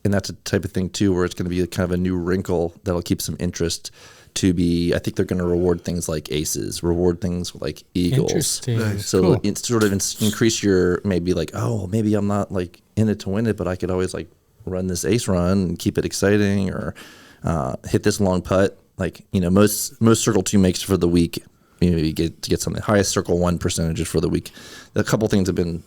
that's a type of thing too, where it's going to be kind of a new wrinkle that'll keep some interest. To be, I think they're going to reward things like aces, reward things like eagles. Interesting. Nice. So Cool. it's sort of increase your maybe like, oh, maybe I'm not like in it to win it, but I could always like run this ace run and keep it exciting, or hit this long putt. Like, you know, most Circle 2 makes for the week. You get something. Highest Circle 1 percentages for the week. A couple things have been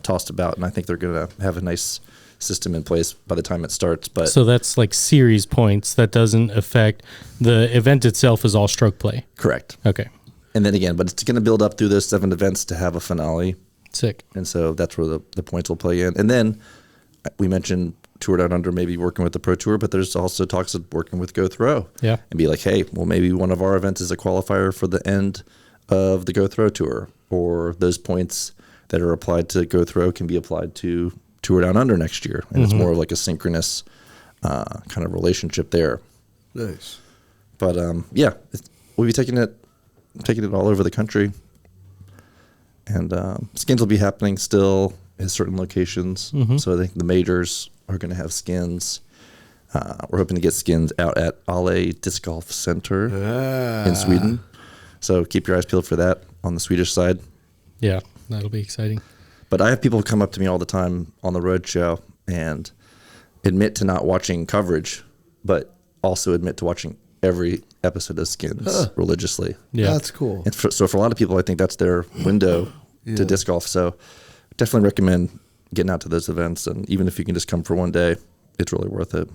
tossed about, and I think they're going to have a nice system in place by the time it starts. But So that's like series points. That doesn't affect the event itself. Is all stroke play. correct. Okay. And then again, but it's going to build up through those 7 events to have a finale. Sick. And so that's where the points will play in. And then we mentioned Tour Down Under maybe working with the Pro Tour, but there's also talks of working with Go Throw. Yeah. And be like, hey, well, maybe one of our events is a qualifier for the end of the Go Throw Tour, or those points that are applied to Go Throw can be applied to Tour Down Under next year. And it's more of like a synchronous kind of relationship there. Nice. But we'll be taking it all over the country. And skins will be happening still at certain locations. So I think the majors are going to have skins. We're hoping to get skins out at Ale Disc Golf Center in Sweden. So keep your eyes peeled for that on the Swedish side. Yeah, that'll be exciting. But I have people come up to me all the time on the road show and admit to not watching coverage, but also admit to watching every episode of Skins religiously. Yeah. That's cool. And so for a lot of people, I think that's their window Yeah. to disc golf. So definitely recommend getting out to those events. And even if you can just come for one day, it's really worth it.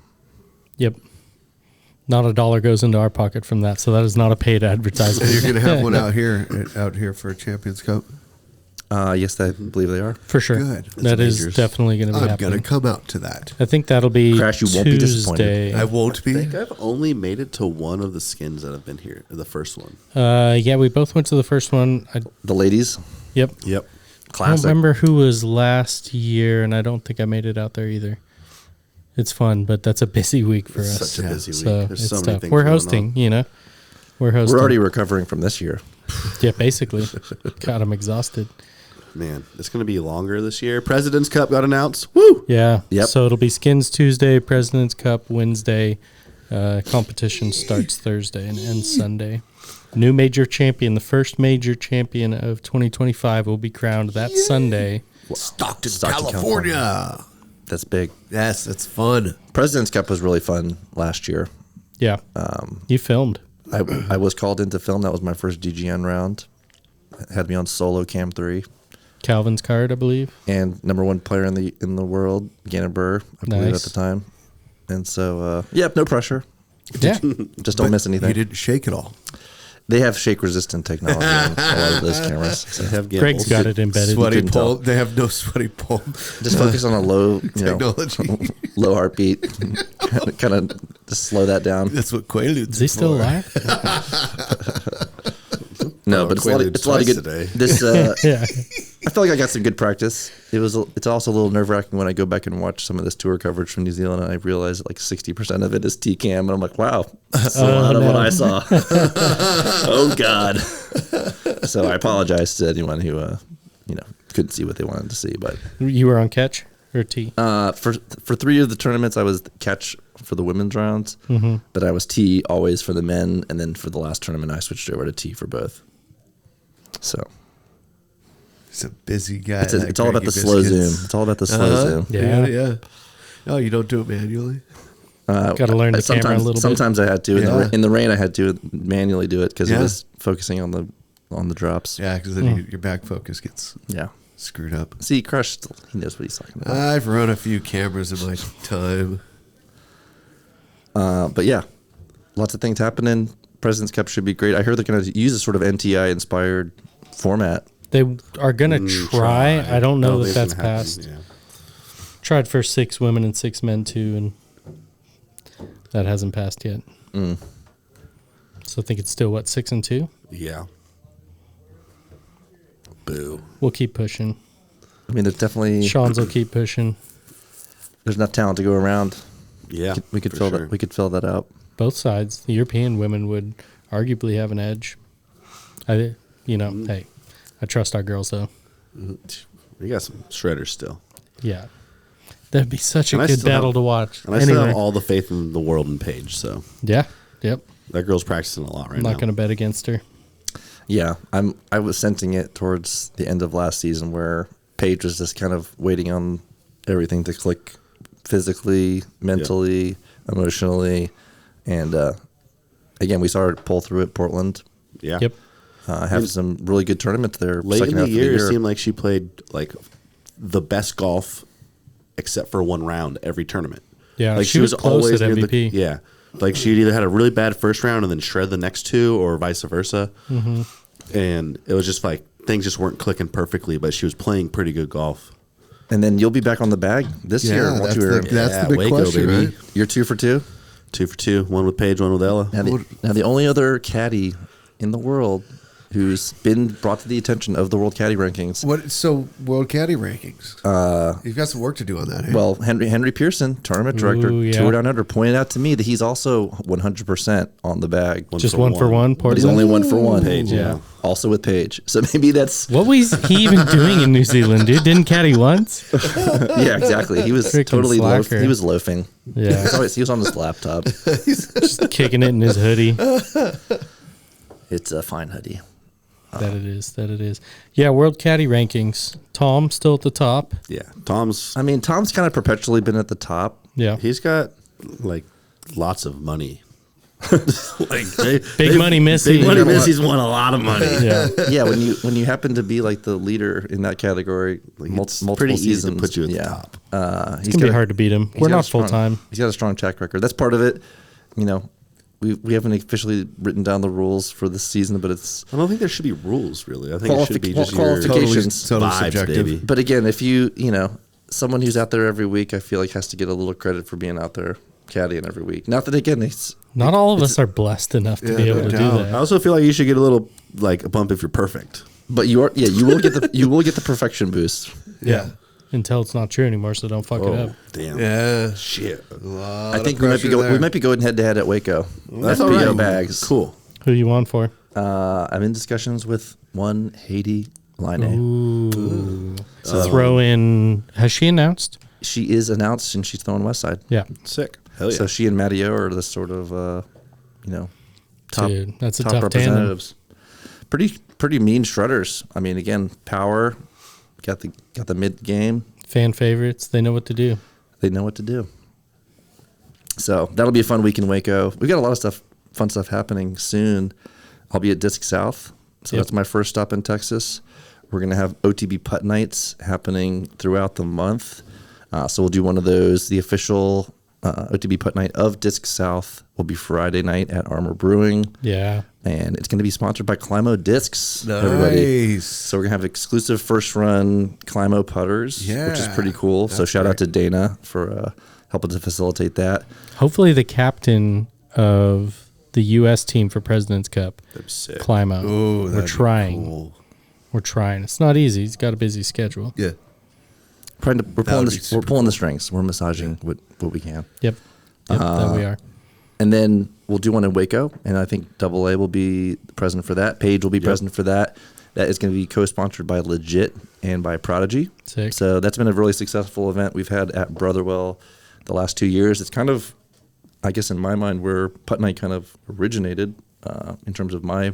Yep. Not a dollar goes into our pocket from that, so that is not a paid advertisement. And you're going to have one out here for a Champions Cup. Yes, I believe they are. For sure. Good. That is majors. definitely going to be I'm happening. going to come out to that. I think that'll be Crash, you won't be disappointed. Tuesday. I won't I be. think I've only made it to one of the skins that have been here, the first one. Yeah, we both went to the first one. The ladies, Yep. Yep. I don't classic. remember who was last year, and I don't think I made it out there either. It's fun, but that's a busy week for It's us. such a busy week. So There's it's so many tough. things We're going hosting, on. We're hosting. We're already recovering from this year. Yeah, basically. God, I'm exhausted. Man, it's going to be longer this year. President's Cup got announced. Woo! Yeah. Yep. So it'll be Skins Tuesday, President's Cup Wednesday. Competition starts Thursday and ends Sunday. New major champion, the first major champion of 2025 will be crowned that Sunday. Stockton, Stockton, California. That's big. Yes, that's fun. President's Cup was really fun last year. Yeah. You filmed. I was called in to film. That was my first DGN round. Had me on solo cam 3. Calvin's card, I believe. And number 1 player in the world, Gannon Burr, I believe Nice. at the time. And so, no pressure. Yeah. Just don't miss anything. You didn't shake it all. They have shake resistant technology on a lot of those cameras. They have Greg's got it embedded. Sweaty couldn't tell. palm. They have no sweaty palm Just focus on a low, technology. low heartbeat. kind of just slow that down. That's what Quaaludes Is he still alive? No, but it's a lot of twice good. today. This Yeah. I feel like I got some good practice. It's also a little nerve wracking when I go back and watch some of this tour coverage from New Zealand, and I realize that like 60% of it is TCAM, and I'm like, wow, that's a lot of what I saw. Oh God. So I apologize to anyone who couldn't see what they wanted to see, but You were on catch or tee? for 3 of the tournaments I was catch for the women's rounds, but I was tee always for the men, and then for the last tournament I switched over to tee for both. So He's a busy guy. it's all about the slow zoom. It's all about the slow zoom. Yeah. Yeah. Oh, you don't do it manually? Got to learn the camera a little bit. Sometimes I had to. Yeah. In the rain, I had to manually do it because Yeah. it was focusing on the drops. Yeah, because then your back focus gets Yeah. screwed up. See, Crush, he knows what he's talking about. I've run a few cameras in my time. But yeah, lots of things happening. President's Cup should be great. I heard they're going to use a sort of NTI inspired format. They are going to try. I don't know that that's it's gonna happen, passed. yeah. Tried for 6 women and 6 men too, and that hasn't passed yet. So I think it's still 6 and 2. Yeah. Boo. We'll keep pushing. I mean, there's definitely Sean's will keep pushing. there's enough talent to go around. Yeah. We could for fill sure. that. We could fill that out. Both sides. The European women would arguably have an edge. Hey, I trust our girls though. We got some shredders still. Yeah, that'd be such a And I good still battle have- to watch. And I still have all the faith in the world in Paige, so Yeah, yep. that girl's practicing a lot right I'm now. not going to bet against her. Yeah, I was sensing it towards the end of last season where Paige was just kind of waiting on everything to click physically, mentally, emotionally, and again, we saw her pull through at Portland. Yeah. Yep. Have some really good tournaments there. Late second in the half year, of it seemed like she played like the best golf, except for one round every tournament. Yeah, like she was close at near MVP. Yeah, like she either had a really bad first round and then shred the next 2, or vice versa. Mm-hmm. And it was just like things just weren't clicking perfectly, but she was playing pretty good golf. And then you'll be back on the bag this year. Yeah, Won't that's you, Aaron? the big Waco, question, baby. right? You're 2 for 2. 2 for 2, one with Paige, one with Ella. Now the only other caddy in the world who's been brought to the attention of the World Caddy Rankings. So World Caddy rankings. You've got some work to do on that. Hey? Well, Henry Pearson, tournament director, Ooh, yeah. Tour Down Under, pointed out to me that he's also 100% on the bag. Just one for one. But he's only 1 for 1. Paige, yeah. Also with Paige. So maybe that's What was he even doing in New Zealand, dude? Didn't caddy once? yeah, exactly. He was Freaking totally slacker. he was loafing. Yeah, He was on his laptop. just kicking it in his hoodie. It's a fine hoodie. That it is. That it is. Yeah, World Caddy Rankings. Tom still at the top. Yeah, Tom's I mean, Tom's kind of perpetually been at the top. Yeah. he's got like lots of money. like Big money Missy. Big money You know Missy's won a lot of money. Yeah. Yeah, when you happen to be like the leader in that category, It's multiple pretty seasons, easy to put you at the top. It's going to be hard to beat him. We're not full time. He's got a strong track record. That's part of it. You know, we haven't officially written down the rules for this season, but it's. I don't think there should be rules, really. I think it should be just qualifications. your Totally vibes, subjective. baby. But again, if you know, someone who's out there every week, I feel like has to get a little credit for being out there caddying every week. Not that again, Not all of us are blessed enough to be able no to do doubt. I that. also feel like you should get a little like a bump if you're perfect. but you are. Yeah, you will get the you will get the perfection boost. Yeah. Until it's not true anymore, so don't fuck it up. Damn. Yeah. Shit. I think we might be going head to head at Waco. That's FPO all right. bags. Cool. Who you on for? I'm in discussions with one Haiti Line. Ooh. So throw in. Has she announced? She is announced and she's throwing West Side. Yeah. Sick. Hell yeah. So she and Matteo are the sort of top Dude, that's a top tough tandem. representatives. Pretty mean shredders. I mean, again, power. Got the mid game. Fan favorites. They know what to do. They know what to do. So that'll be a fun week in Waco. We got a lot of fun stuff happening soon. I'll be at Disc South. So Yep. that's my first stop in Texas. We're going to have OTB putt nights happening throughout the month. So we'll do one of those. The official OTB putt night of Disc South will be Friday night at Armor Brewing. Yeah. And it's going to be sponsored by Climo Discs. Everybody. Nice. So we're going to have exclusive first run Climo putters, which is Yeah, pretty cool. So that's shout out great. to Dana for helping to facilitate that. Hopefully the captain of the U.S. team for President's Cup, Sick. Climo. Ooh, We're that'd be trying. Cool. We're trying. It's not easy. He's got a busy schedule. Yeah. We're would be pulling super the strings. We're massaging what we can. Yep. That we are. And then we'll do one in Waco, and I think Double A will be present for that. Paige will be present for that. That is going to be co-sponsored by Legit and by Prodigy. Sick. So that's been a really successful event we've had at Brotherwell the last 2 years. It's kind of, I guess in my mind, where Putt Night kind of originated in terms of my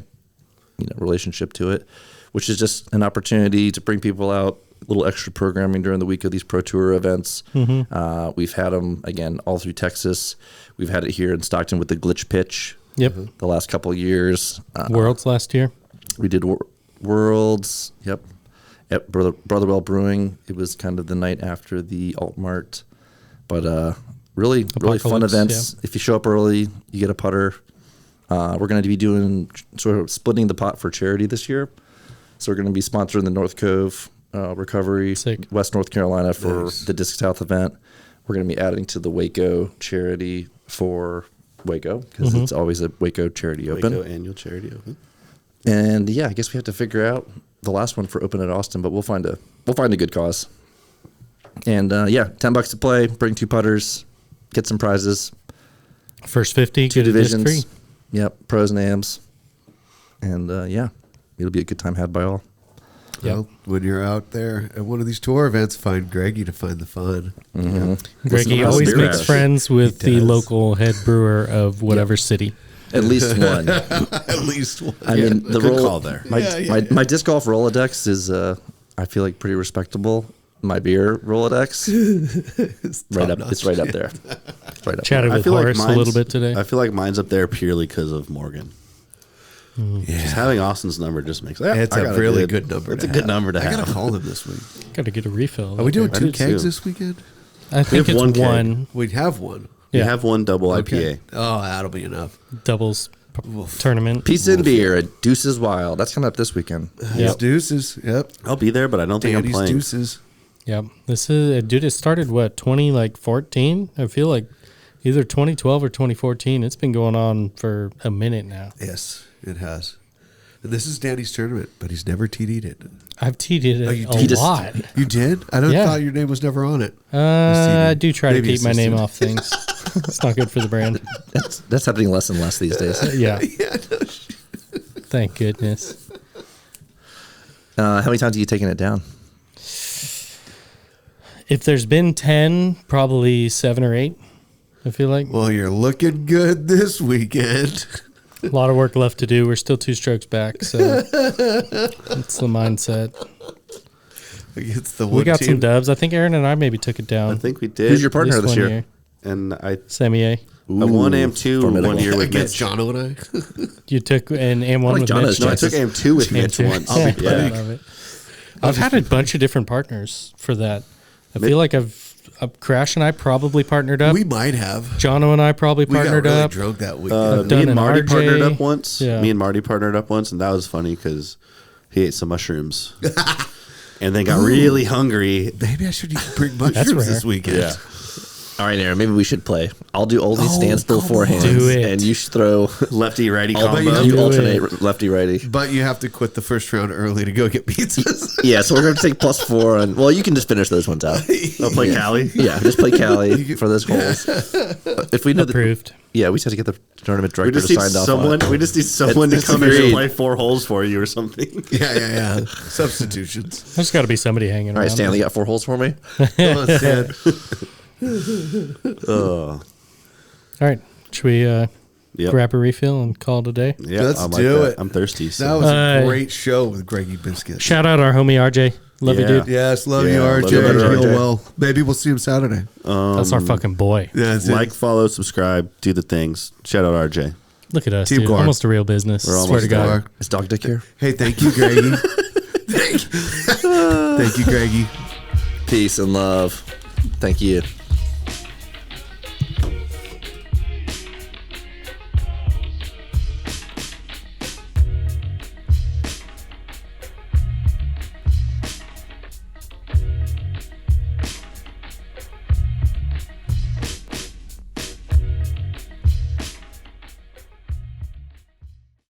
relationship to it, which is just an opportunity to bring people out, a little extra programming during the week of these Pro Tour events. We've had them, again, all through Texas. We've had it here in Stockton with the Glitch Pitch Yep. the last couple of years. Worlds last year. We did Worlds, yep. at Brotherwell Brewing. It was kind of the night after the Alt Mart, but really fun Apocalypse, events. yeah. If you show up early, you get a putter. We're going to be doing sort of splitting the pot for charity this year. So we're going to be sponsoring the North Cove Recovery, Sick. West North Carolina for Nice. the Disc South event. We're going to be adding to the Waco charity for Waco because it's always a Waco charity open. Waco annual charity open. And yeah, I guess we have to figure out the last one for Open at Austin, but we'll find a good cause. And yeah, $10 to play, bring 2 putters, get some prizes. First 50, 2 get a disc divisions. free. Yep, pros and AMs. And yeah, it'll be a good time had by all. Well, when you're out there at one of these tour events, find Greggy to find the fun. Greggy Listen to always Beer makes Bash. friends with He the does. local head brewer of whatever city. At least one. At least one. I mean, the good call there. My disc golf Rolodex is, I feel like, pretty respectable. My beer Rolodex, right up. It's right up there. Right up. Chatted I with feel like Horace a mine's- little bit today. I feel like mine's up there purely because of Morgan. Just having Austin's number just makes It's I a got really good number. It's to a good have. number to I gotta have. call him this week. Got to get a refill. Are we doing I 2 do kegs too. this weekend? I think have it's one keg. one. We have one. You Yeah. have one double Okay. IPA. Oh, that'll be enough. Doubles tournament. Pizza and beer at Deuces Wild. That's coming up this weekend. It's Deuces. Yep. I'll be there, but I don't think I'm Danny's playing. Deuces. Yep. This is dude. It started what 2014. I feel like either 2012 or 2014. It's been going on for a minute now. Yes, it has. And this is Danny's tournament, but he's never TD'd it. I've TD'd it you a did? lot. You did? I don't Yeah. thought your name was never on it. I do try Maybe to keep my assisted. name off things. It's not good for the brand. That's happening less and less these days. Yeah. Yeah, no, Thank goodness. How many times have you taken it down? If there's been 10, probably 7 or 8. I feel like well, you're looking good this weekend. a lot of work left to do. We're still 2 strokes back, so it's the mindset. It's the We one got team. some dubs. I think Aaron and I maybe took it down. I think we did. Who's your partner This this one year? year. And I Semi-A. won AM2 formidable. one year with against Mitch. Jono and I. You took an AM1 like with Jono's Mitch. No, I chances. took AM2 with Mitch AM2. once. Yeah, Yeah. I love it. I've had a bunch of different partners for that. I feel like Crash and I probably partnered up. We might have. Jono and I probably We got partnered really up. drunk that weekend. I've Me done and an Marty RJ. partnered up once. Yeah. Me and Marty partnered up once, and that was funny because he ate some mushrooms and then got really hungry. Maybe I should bring mushrooms rare. this weekend. Yeah. All right, Aaron, maybe we should play. I'll do only standstill come forehands. Do it. And you should throw. Lefty righty I'll bet you combo. have You Do alternate lefty righty. But you have to quit the first round early to go get pizzas. Yeah, so we're going to take +4 on. Well, you can just finish those ones out. I'll play Cali. Yeah, just play Cali for those holes. If we know Approved. yeah, we just have to get the tournament We director just to need sign off someone. on it. We just need someone to It's come here and agreed. play 4 holes for you or something. yeah. Substitutions. There's got to be somebody hanging All around. right, Stanley, got 4 holes for me. Come on, Stan. Oh, All right. Should we yep. grab a refill and call it a day? Yeah, Let's I like do that. it. I'm thirsty. That So. was a Hey. great show with Greggy Biscuits. Shout out our homie RJ. Love you, Yeah. dude. Yes, love Yeah, you, love RJ. you, Heal RJ. well. Maybe we'll see him Saturday. That's our fucking boy. Yeah, that's it. Like, follow, subscribe, do the things. Shout out RJ. Look at us, Team dude. Guard. Almost a real business. We're Swear almost to God. there. Is Dog Dick here? Hey, thank you, Greggy. Thank you, Greggy. Peace and love. Thank you.